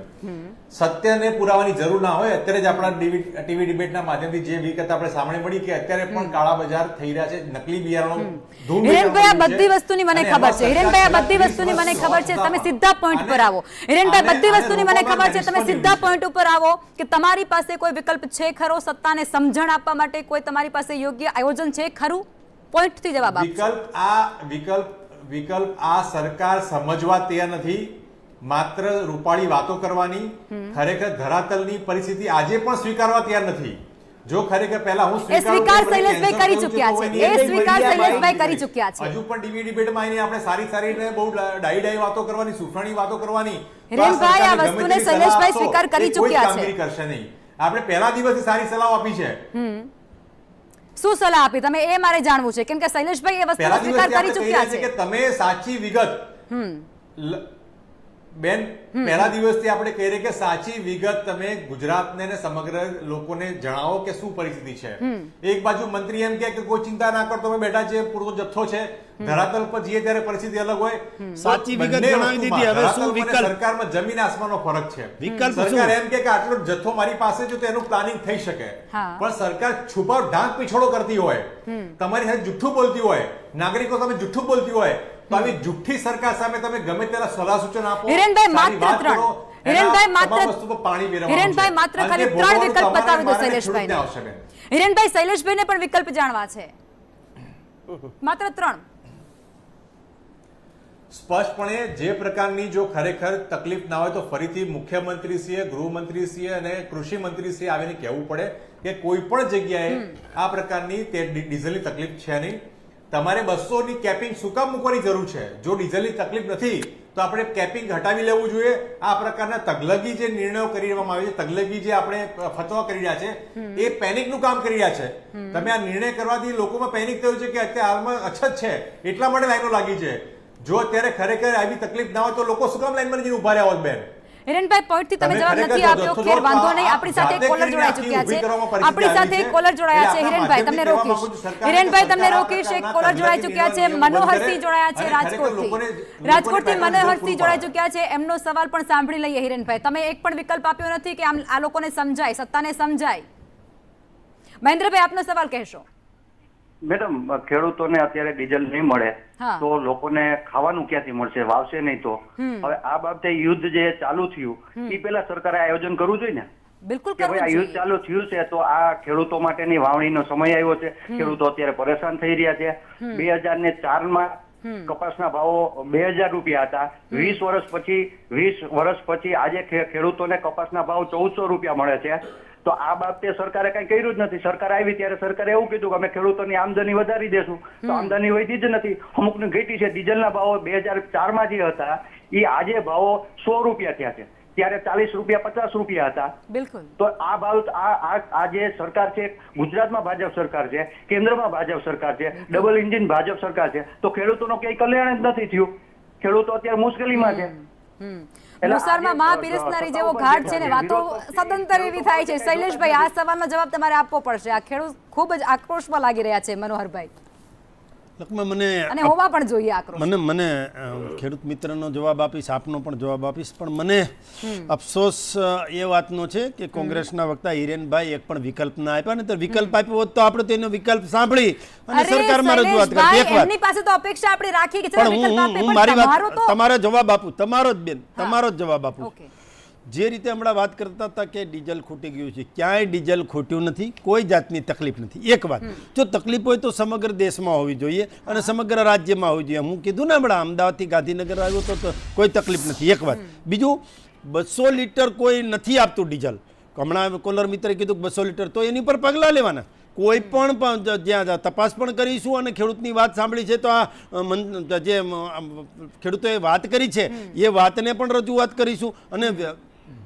સત્યને પુરાવાની જરૂર ના હોય. અત્યારે જ આપણા ટીવી ડિબેટના માધ્યમથી જે વિગત આપણે સામે મળી કે અત્યારે પણ કાળા બજાર થઈ રહ્યા છે, નકલી બિયારણો. હિરેનભાઈ, આ બધી વસ્તુની મને ખબર છે. હિરેનભાઈ, આ બધી વસ્તુની મને ખબર છે. તમે સીધા પોઈન્ટ પર આવો. હિરેનભાઈ, બધી વસ્તુની મને ખબર છે. તમે સીધા પોઈન્ટ ઉપર આવો કે તમારી પાસે કોઈ વિકલ્પ છે ખરો? સત્તાને સમજણ આપવા માટે કોઈ તમારી પાસે યોગ્ય આયોજન છે ખરું? પોઈન્ટથી જવાબ આપો. વિકલ્પ આ સરકાર સમજવા તૈયાર નથી. માત્ર રૂપાળી વાતો કરવાની, ખરેખર ધરાતલની પરિસ્થિતિ આજે પણ સ્વીકારવા તૈયાર નથી. જો ખરેખર પહેલા હું સ્વીકાર શૈલેષભાઈ કરી ચૂક્યા છે, એ સ્વીકાર શૈલેષભાઈ કરી ચૂક્યા છે. હજુ પણ ટીવી ડિબેટમાં આવીને આપણે સારી બહુ ડાઈ વાતો કરવાની, સુફાણી વાતો કરવાની. હિરેનભાઈ, આ વસ્તુને શૈલેષભાઈ સ્વીકાર કરી ચૂક્યા છે. કરશે નહીં. આપણે પહેલા દિવસથી સારી સલાહ આપી છે. શું સલાહ આપી તમે એ મારે જાણવું છે, કેમ કે શૈલેષભાઈ એ વસ્તુનો સ્વીકાર કરી ચૂક્યા છે કે તમે સાચી વિગત બેન પહેલા દિવસથી આપણે કહી રહ્યા કે સાચી વિગત તમે ગુજરાતને ને સમગ્ર લોકોને જણાવો કે શું પરિસ્થિતિ છે. એક બાજુ મંત્રી એમ કે કોઈ ચિંતા ના કરો, તમે બેઠા છે, પૂરતો જથ્થો છે. ધરાતલ પર જઈએ ત્યારે પરિસ્થિતિ અલગ હોય. સાચી વિગત જણાવી દીધી. હવે શું વિકલ્પ? સરકારમાં જમીન આસમાનનો ફરક છે. વિકલ્પ સરકાર એમ કે આટલો જથ્થો મારી પાસે છે તો એનું પ્લાનિંગ થઈ શકે, પણ સરકાર છુપાવ ઢાંક પીછોડો કરતી હોય, તમારી સાથે જુઠ્ઠું બોલતી હોય, નાગરિકો સામે જુઠ્ઠું બોલતી હોય, તો આવી જુઠ્ઠી સરકાર સામે તમે ગમે તેટલા સલાહ સૂચન આપો. હિરેનભાઈ માત્ર 3 હિરેનભાઈ માત્ર ખાલી 3 વિકલ્પ બતાવી દો શૈલેષભાઈને. હિરેનભાઈ શૈલેષભાઈને પણ વિકલ્પ જાણવા છે. માત્ર 3. સ્પષ્ટપણે જે પ્રકારની જો ખરેખર તકલીફ ના હોય તો ફરીથી મુખ્યમંત્રીશ્રીએ, ગૃહમંત્રીશ્રીએ અને કૃષિ મંત્રીશ્રીએ આવીને કહેવું પડે કે કોઈ પણ જગ્યાએ આ પ્રકારની ડીઝલની તકલીફ છે નહીં. તમારે 200 ની કેપિંગ શું કામ મૂકવાની જરૂર છે? જો ડીઝલની તકલીફ નથી તો આપણે કેપિંગ હટાવી લેવું જોઈએ. આ પ્રકારના તગલગી જે નિર્ણયો કરી દેવામાં આવે છે, તગલગી જે આપણે ફતવા કરી રહ્યા છે, એ પેનિકનું કામ કરી રહ્યા છે. તમે આ નિર્ણય કરવાથી લોકોમાં પેનિક થયું છે કે અત્યારે હાલમાં અછત છે એટલા માટે લાઈનો લાગી છે. જો અત્યારે ખરેખર આવી તકલીફ ના હોય તો લોકો શું કામ લાઈનમાં જઈને ઉભા રહ્યા હોત? બેન હિરેનભાઈ પોઈન્ટથી તમે જવાબ નથી આપ્યો. ખેર વાંધો નહીં. આપણી સાથે કોલર જોડાઈ ચૂક્યા છે. આપણી સાથે કોલર જોડાયા છે. હિરેનભાઈ તમને રોકીશ. હિરેનભાઈ તમને રોકીશ. એક કોલર જોડાઈ ચૂક્યા છે. મનોહરસિંહ જોડાયા છે રાજકોટથી. રાજકોટથી મનોહરસિંહ જોડાઈ ચૂક્યા છે. એમનો સવાલ પણ સાંભળી લઈએ. હિરેનભાઈ, તમે એક પણ વિકલ્પ આપ્યો નથી કે આમ આ લોકોને સમજાય, સત્તાને સમજાય. મહેન્દ્રભાઈ, આપનો સવાલ કહેશો. મેડમ, ખેડૂતોને અત્યારે ડીઝલ નહીં મળે તો લોકોને ખાવાનું ક્યાંથી મળશે? વાવશે નહીં તો. હવે આ બાબતે યુદ્ધ જે ચાલુ થયું એ પેલા સરકારે આયોજન કરવું જોઈએ ને. બિલકુલ કે ભાઈ આ યુદ્ધ ચાલુ થયું છે તો આ ખેડૂતો માટેની વાવણીનો સમય આવ્યો છે. ખેડૂતો અત્યારે પરેશાન થઈ રહ્યા છે. 2004માં કપાસના ભાવો 2000 રૂપિયા હતા. 20 વર્ષ પછી આજે ખેડૂતોને કપાસના ભાવ 1400 રૂપિયા મળે છે. તો આ બાબતે સરકારે કઈ કર્યું જ નથી. સરકાર આવી ત્યારે સરકારે એવું કીધું કે અમે ખેડૂતોની આમદની વધારી દેશું, તો આમદની વધી જ નથી, અમુકની ઘટી છે. ડીઝલના ભાવો 2004માં જે હતા એ આજે ભાવો 100 રૂપિયા થયા છે. ત્યારે 40 રૂપિયા 50 રૂપિયા હતા. બિલકુલ. તો આ ભાવ આ જે સરકાર છે, ગુજરાતમાં ભાજપ સરકાર છે, કેન્દ્રમાં ભાજપ સરકાર છે, ડબલ એન્જિન ભાજપ સરકાર છે, તો ખેડૂતોનો ક્યાંય કલ્યાણ જ નથી થયું. ખેડૂતો અત્યારે મુશ્કેલીમાં છે. મુસારમાં માં પીરસનારી જેવો ઘાટ છે ને વાતો સદંતર એવી થાય છે. શૈલેષભાઈ, આ સવાલનો જવાબ તમારે આપવો પડશે. આ ખેડૂત ખૂબ જ આક્રોશમાં લાગી રહ્યા છે. મનોહરભાઈ, અને હોવા પણ જોઈએ આક્રોશ. મને ખેડૂત મિત્રનો જવાબ આપીશ, આપનો પણ જવાબ આપીશ, પણ મને અફસોસ એ વાતનો છે કે કોંગ્રેસના વક્તા હિરેનભાઈ એક પણ વિકલ્પ ના આપ્યા. ને તો વિકલ્પ આપ્યો હોત તો આપણે તેનો વિકલ્પ સાંભળી અને સરકારમાં રજૂઆત કરી. એક વાત એમની પાસે તો અપેક્ષા આપણે રાખી કે ચલો વિકલ્પ આપે, પણ મારી વાત તમારો જવાબ આપું, તમારો જ બેન, તમારો જ જવાબ આપું. જે રીતે હમણાં વાત કરતા હતા કે ડીઝલ ખૂટી ગયું છે, ક્યાંય ડીઝલ ખૂટ્યું નથી, કોઈ જાતની તકલીફ નથી. એક વાત, જો તકલીફ હોય તો સમગ્ર દેશમાં હોવી જોઈએ અને સમગ્ર રાજ્યમાં હોવી જોઈએ. હું કીધું ને હમણાં અમદાવાદથી ગાંધીનગર આવ્યો તો કોઈ તકલીફ નથી. એક વાત. બીજું, 200 લીટર કોઈ નથી આપતું ડીઝલ. હમણાં કોલર મિત્રે કીધું 200 લીટર, તો એની પર પગલાં લેવાના. કોઈ પણ જ્યાં તપાસ પણ કરીશું અને ખેડૂતની વાત સાંભળી છે તો આ જે ખેડૂતોએ વાત કરી છે એ વાતને પણ રજૂઆત કરીશું. અને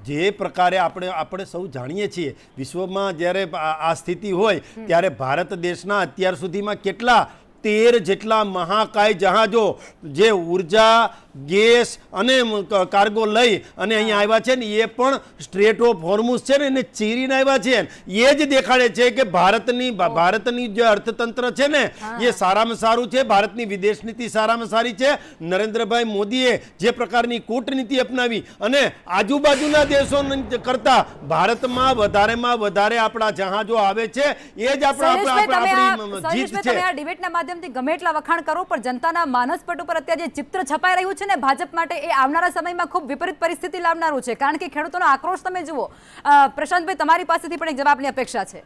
જે પ્રકારે આપણે સૌ જાણીએ છીએ, વિશ્વમાં જ્યારે આ સ્થિતિ હોય ત્યારે ભારત દેશના અત્યાર સુધીમાં કેટલા 13 જેટલા મહાકાય જહાજો જે ઉર્જા, ગેસ અને કાર્ગો લઈ અને અહીંયા આવ્યા છે ને, એ પણ સ્ટ્રેટ ઓફ હોર્મુઝ છે ને એને ચીરીને આવ્યા છે. એ જ દેખાડે છે કે ભારતની જે અર્થતંત્ર છે ને એ સારામાં સારું છે. ભારતની વિદેશ નીતિ સારામાં સારી છે. નરેન્દ્રભાઈ મોદીએ જે પ્રકારની કૂટનીતિ અપનાવી અને આજુબાજુના દેશો કરતા ભારતમાં વધારેમાં વધારે આપણા જહાજો આવે છે, એ જ આપણી જીત છે. તમે આ ડિબેટના માધ્યમથી ગમે એટલા વખાણ કરો, પણ જનતાના માનસપટ ઉપર અત્યારે જે ચિત્ર છપાઈ રહ્યું છે ને ભાજપ માટે, એ આવનારા સમયમાં ખૂબ વિપરીત પરિસ્થિતિ લાવનારું છે. કારણ કે ખેડૂતોનો આક્રોશ તમે જુઓ. પ્રશાંતભાઈ, તમારી પાસેથી પણ એક જવાબની અપેક્ષા છે.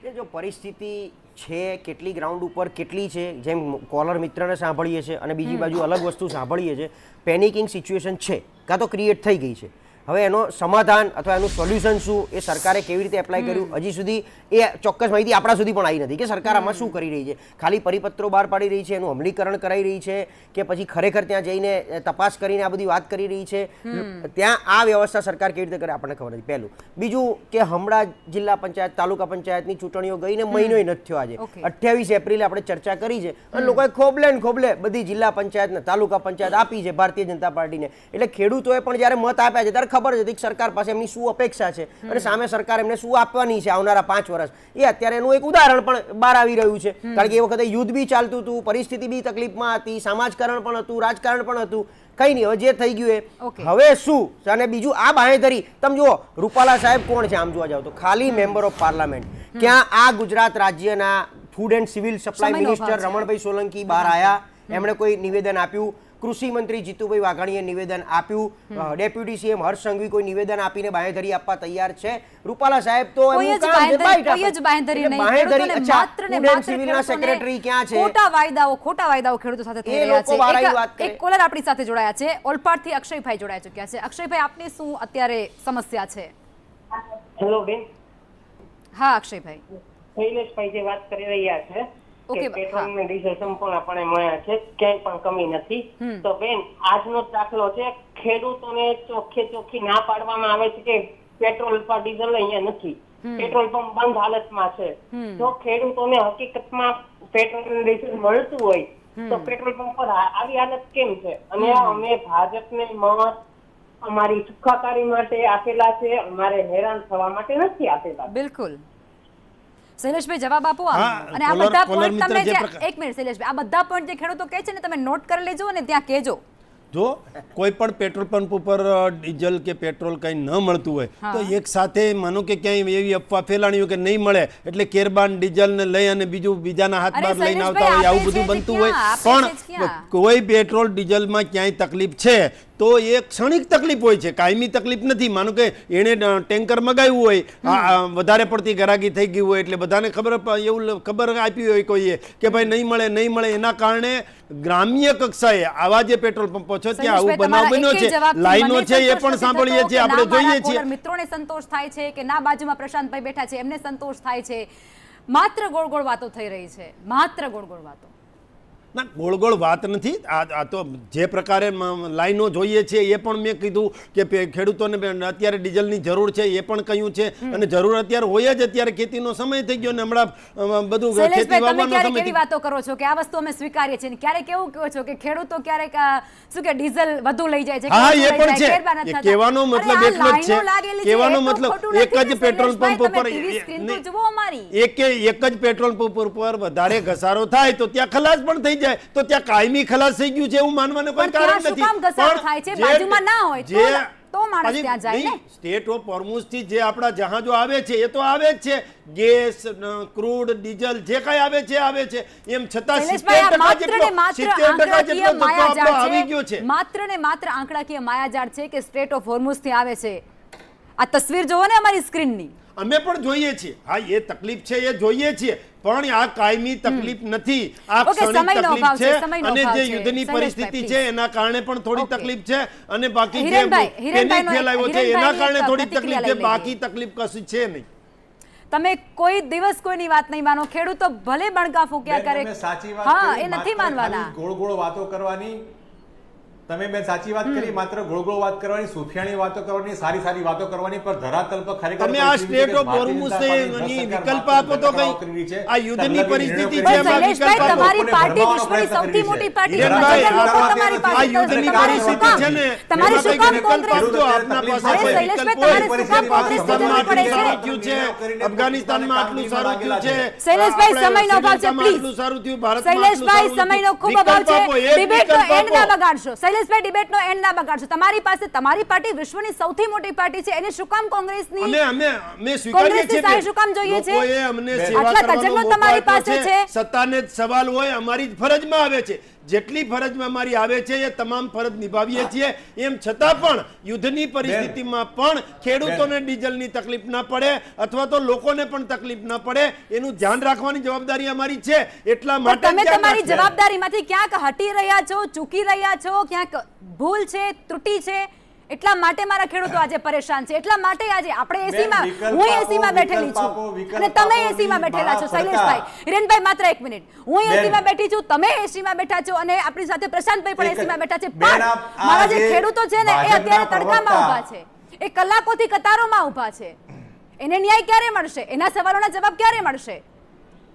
કે જો પરિસ્થિતિ છે કેટલી ગ્રાઉન્ડ ઉપર કેટલી છે, જેમ કોલર મિત્રને સાંભળીએ છીએ અને બીજી બાજુ અલગ વસ્તુ સાંભળીએ છીએ, પેનિકિંગ સિચ્યુએશન છે કાં તો ક્રિએટ થઈ ગઈ છે. હવે એનો સમાધાન અથવા એનું સોલ્યુશન શું, એ સરકારે કેવી રીતે એપ્લાય કર્યું, હજી સુધી એ ચોક્કસ માહિતી આપણા સુધી પણ આવી નથી કે સરકાર આમાં શું કરી રહી છે. ખાલી પરિપત્રો બહાર પાડી રહી છે, એનું અમલીકરણ કરાઈ રહી છે કે પછી ખરેખર ત્યાં જઈને તપાસ કરીને આ બધી વાત કરી રહી છે. ત્યાં આ વ્યવસ્થા સરકાર કેવી રીતે કરે આપણને ખબર નથી. પહેલું. બીજું કે હમણાં જિલ્લા પંચાયત તાલુકા પંચાયતની ચૂંટણીઓ ગઈને મહિનોય નથી થયો. આજે 28 એપ્રિલે આપણે ચર્ચા કરી છે અને લોકોએ ખોબલે બધી જિલ્લા પંચાયત તાલુકા પંચાયત આપી છે ભારતીય જનતા પાર્ટીને. એટલે ખેડૂતોએ પણ જ્યારે મત આપ્યા છે ત્યારે ખબર હતી કે સરકાર પાસે એમની શું અપેક્ષા છે અને સામે સરકાર એમને શું આપવાની છે આવનારા 5 વર્ષ. એ અત્યારે એનું એક ઉદાહરણ પણ બહાર આવી રહ્યું છે. કારણ કે એ વખતે યુદ્ધ બી ચાલતું હતું, પરિસ્થિતિ બી તકલીફમાં હતી, સમાજકારણ પણ હતું, રાજકારણ પણ હતું. કઈ નહીં, હવે જે થઈ ગયું એ હવે શું. અને બીજું આ બાંહેધરી તમે જુઓ, રૂપાલા સાહેબ કોણ છે આમ જોવા જાવ તો? ખાલી મેમ્બર ઓફ પાર્લામેન્ટ. ક્યાં આ ગુજરાત રાજ્યના food and civil supply minister Ramanbhai Solanki બહાર આવ્યા, એમણે કોઈ નિવેદન આપ્યું? કૃષિ મંત્રી જીતુભાઈ વાઘાણીએ નિવેદન આપ્યું? ડેપ્યુટી સીએમ હર્ષ સંઘવી કોઈ નિવેદન આપીને બાંહેધરી આપવા તૈયાર છે? રૂપાલા સાહેબ તો સેક્રેટરી ક્યાં છે? ખોટા વાયદાઓ ખેડૂતો સાથે થઈ રહ્યા છે. એક કોલર આપણી સાથે જોડાયા છે, ઓલપાડથી અક્ષયભાઈ જોડાઈ ચૂક્યા છે. અક્ષયભાઈ, આપની શું અત્યારે સમસ્યા છે? હેલો બેન. હા અક્ષયભાઈ. શૈલેષભાઈ જે વાત કરી રહ્યા છે કે પેટ્રોલ ને ડીઝલ સંપૂર્ણપણે મળ્યા છે, ક્યાંય પણ કમી નથી. તો બેન, આજનો દાખલો છે, ખેડૂતોને ચોખ્ખી ના પાડવામાં આવે છે કે પેટ્રોલ અથવા ડીઝલ અહીંયા નથી, પેટ્રોલ પંપ બંધ હાલતમાં છે. જો ખેડૂતોને હકીકતમાં પેટ્રોલ અને ડીઝલ મળતું હોય તો પેટ્રોલ પંપ પર આવી હાલત કેમ છે? અને અમે ભાજપને મત અમારી સુખાકારી માટે આપેલા છે, અમારે હેરાન થવા માટે નથી આપેલા. બિલકુલ. શૈલેષભાઈ જવાબ આપો. અને આ બધા પોઈન્ટ તમે એક મિનિટ શૈલેષભાઈ, આ બધા પોઈન્ટ જે ખેડૂતો કહે છે ને તમે નોટ કરી લેજો અને ત્યાં કહેજો. જો કોઈ પણ પેટ્રોલ પંપ ઉપર ડીઝલ કે પેટ્રોલ કંઈ ન મળતું હોય તો એક સાથે માનો કે ક્યાંય એવી અફવા ફેલાણી હોય કે નહીં મળે એટલે કેરબાન ડીઝલને લઈ અને બીજાના હાથમાં લઈને આવતા હોય, આવું બધું બનતું હોય. પણ કોઈ પેટ્રોલ ડીઝલમાં ક્યાંય તકલીફ છે તો એ ક્ષણિક તકલીફ હોય છે, કાયમી તકલીફ નથી. માનો કે એણે ટેન્કર મગાવ્યું હોય, વધારે પડતી ગરાગી થઈ ગઈ હોય એટલે બધાને ખબર આપી હોય કોઈએ કે ભાઈ નહીં મળે, એના કારણે ગ્રામ્ય કક્ષાએ આવા જે પેટ્રોલ પંપો છે ત્યાં આવું બનાવ બન્યો છે. લાઈનો છે એ પણ સાંભળીએ છીએ, આપણે જોઈએ છીએ. મિત્રોને સંતોષ થાય છે કે ના બાજુમાં પ્રશાંતભાઈ બેઠા છે એમને સંતોષ થાય છે? માત્ર ગોળ વાતો થઈ રહી છે, માત્ર ગોળ વાતો. ના, ગોળ વાત નથી. આ તો જે પ્રકારે લાઈનો જોઈએ છે એ પણ મેં કીધું કે ખેડૂતોને અત્યારે ડીઝલની જરૂર છે એ પણ કહ્યું છે. અને જરૂર અત્યારે હોય જ, અત્યારે ખેતીનો સમય થઈ ગયો ને હમણાં બધું ખેતી વાવવાનો સમય. કેવી વાતો કરો છો કે આ વસ્તુ અમે સ્વીકારીએ છીએ, ક્યારેક એવું કહો છો કે ખેડૂતો ક્યારેક શું કે ડીઝલ વધુ લઈ જાય છે? હા, એ પણ છે. કહેવાનો મતલબ એટલો જ છે, કહેવાનો મતલબ એક જ પેટ્રોલ પંપ ઉપર એક જ પેટ્રોલ પંપ ઉપર વધારે ઘસારો થાય તો ત્યાં ખલાસ પણ થઈ જાય, તો ત્યાં કાયમી ખલાસ થઈ ગયું છે એવું માનવાનું કોઈ કારણ નથી. સ્ટેટ ઓફ હોર્મુઝ થી જે આપણા જહાજો આવે છે એ તો આવે જ છે, ગેસ, ક્રૂડ, ડીઝલ જે કઈ આવે છે. એમ છતાં 70% જેટલો આવી ગયો છે. માત્ર ને માત્ર આંકડાકીય માયાજાળ છે કે સ્ટેટ ઓફ હોર્મુઝ થી આવે છે. આ તસવીર જોવો ને અમારી સ્ક્રીનની. અમે પણ જોઈએ છીએ. હા, એ તકલીફ છે એ જોઈએ છીએ, પણ આ કાયમી તકલીફ નથી, આ ક્ષણિક તકલીફ છે. અને જે યુદ્ધની પરિસ્થિતિ છે એના કારણે પણ થોડી તકલીફ છે, અને બાકી જે પેનિક ફેલાયો છે એના કારણે થોડી તકલીફ છે, બાકી તકલીફ કશી છે નહીં. તમે કોઈ દિવસ કોઈની વાત નહીં માનો. ખેડૂતો ભલે બણકા ફૂક્યા કરે, હા, એ નથી માનવાના. ગોળ વાતો કરવાની. તમે બેન સાચી વાત કરી, માત્ર ગોળ વાત કરવાની, સુફિયાણી વાતો કરવાની, સારી વાતો કરવાની, પર ધરાતલ પર ખરેખર તમે આ સ્ટેટ ઓફ હોર્મુઝની વિકલ્પ આપો તો કઈ આ યુદ્ધની પરિસ્થિતિ છે એમાં વિકલ્પ આપો. તમારી પાર્ટી વિશ્વની સૌથી મોટી પાર્ટી છે, આ યુદ્ધની પરિસ્થિતિ છે ને તમારી શું કામ કોંગ્રેસ તો આપના પાસે વિકલ્પ હોય. પાકિસ્તાનમાં આટલું સારું થયું છે, અફઘાનિસ્તાનમાં આટલું સારું થયું છે, શૈલેષભાઈ સમયનો અભાવ છે, પ્લીઝ. આટલું સારું થયું, ભારતમાં શૈલેષભાઈ સમયનો ખૂબ અભાવ છે, ડિબેટનો એન્ડ ના બગાડશો. શૈલેષભાઈ, ડિબેટનો એન્ડ ના બગાડશો. તમારી પાસે તમારી પાર્ટી વિશ્વની સૌથી મોટી પાર્ટી છે, એને શું કામ કોંગ્રેસની અમે સ્વીકારીએ છીએ શું કામ જોઈએ છે? લોકોએ અમને સેવા કરવાનો તમારી પાસે છે, સત્તાને જ સવાલ હોય, અમારી ફરજમાં આવે છે. જેટલી ફરજમાં અમારી આવે છે એ તમામ ફરજ નિભાવીએ છીએ. એમ છતાં પણ યુદ્ધની પરિસ્થિતિમાં પણ ખેડૂતોને ડીઝલની તકલીફ ના પડે અથવા તો લોકોને પણ તકલીફ ના પડે એનું ધ્યાન રાખવાની જવાબદારી અમારી છે. એટલા માટે તમે તમારી જવાબદારીમાંથી ક્યાંક હટી રહ્યા છો, ચૂકી રહ્યા છો, ક્યાંક ભૂલ છે, ત્રુટિ છે, એટલા માટે મારા ખેડૂતો આજે પરેશાન છે, એટલા માટે આજે આપણે એસીમાં, હું એસીમાં બેઠેલી છું અને તમે એસીમાં બેઠેલા છો શૈલેષભાઈ, હિરેનભાઈ માત્ર 1 મિનિટ, હું એસીમાં બેઠી છું, તમે એસીમાં બેઠા છો અને આપણી સાથે પ્રશાંતભાઈ પણ એસીમાં બેઠા છે, પણ મારા જે ખેડૂતો છે ને એ અત્યારે તડકામાં ઊભા છે, એ કલાકોથી કતારોમાં ઊભા છે, એને ન્યાય ક્યારે મળશે? એના સવાલોના જવાબ ક્યારે મળશે?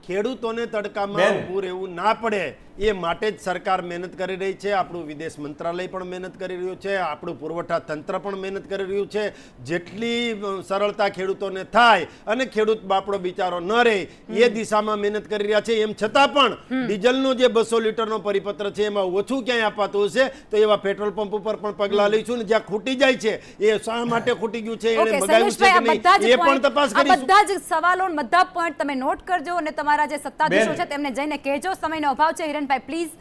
ખેડૂતોને તડકામાં ઊભું રહેવું ના પડે એ માટે જ સરકાર મહેનત કરી રહી છે, આપણું વિદેશ મંત્રાલય પણ મહેનત કરી રહ્યું છે, આપણું પુરવઠા તંત્ર પણ મહેનત કરી રહ્યું છે, જેટલી સરળતા ખેડૂતોને થાય અને ખેડૂત બાપડો બિચારો ન રહે એ દિશામાં મહેનત કરી રહ્યા છે. એમ છતાં પણ ડીઝલનો જે 200 લીટરનો પરિપત્ર છે એમાં ઓછું ક્યાંય અપાતું હશે તો એવા પેટ્રોલ પંપ ઉપર પણ પગલાં લઈશું ને જ્યાં ખૂટી જાય છે એ શા માટે ખૂટી ગયું છે, એને મગાવ્યું છે કે નહીં એ પણ તપાસ કરીશું. બધા જ સવાલો બધા પોઈન્ટ તમે નોટ કરજો અને તમારા જે સત્તાધીશો છે તેમને જઈને કહેજો. સમયનો અભાવ છે. હિરેનભાઈ પ્લીઝ,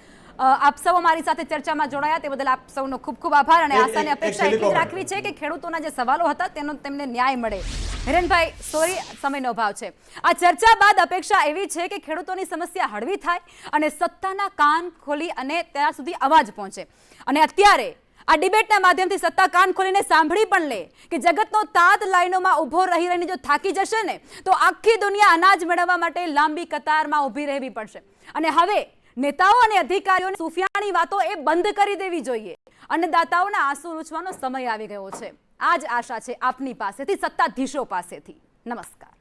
આપ સૌ અમારી સાથે ચર્ચામાં જોડાયા તે બદલ આપ સૌનો ખૂબ ખૂબ આભાર અને આશાની અપેક્ષા એટલી જ રાખવી છે કે ખેડૂતોના જે સવાલો હતા તેનો તેમને ન્યાય મળે. હિરેનભાઈ સોરી, સમયનો અભાવ છે. આ ચર્ચા બાદ અપેક્ષા એવી છે કે ખેડૂતોની સમસ્યા હળવી થાય અને સત્તાના કાન ખોલી અને ત્યાં સુધી અવાજ પહોંચે. અને અત્યારે આ ડિબેટના માધ્યમથી સત્તા કાન ખોલીને સાંભળી પણ લે કે જગતનો તાત લાઈનોમાં ઊભો રહી રહીને જો થાકી જશે ને તો આખી દુનિયા અનાજ મેળવવા માટે લાંબી કતારમાં ઊભી રહેવી પડશે. અને હવે નેતાઓ અને અધિકારીઓને સુફિયાણી વાતો એ બંધ કરી દેવી જોઈએ. અન્નદાતાઓના આંસુ લૂછવાનો સમય આવી ગયો છે. આ જ આશા છે આપની પાસેથી, સત્તાધીશો પાસેથી. નમસ્કાર.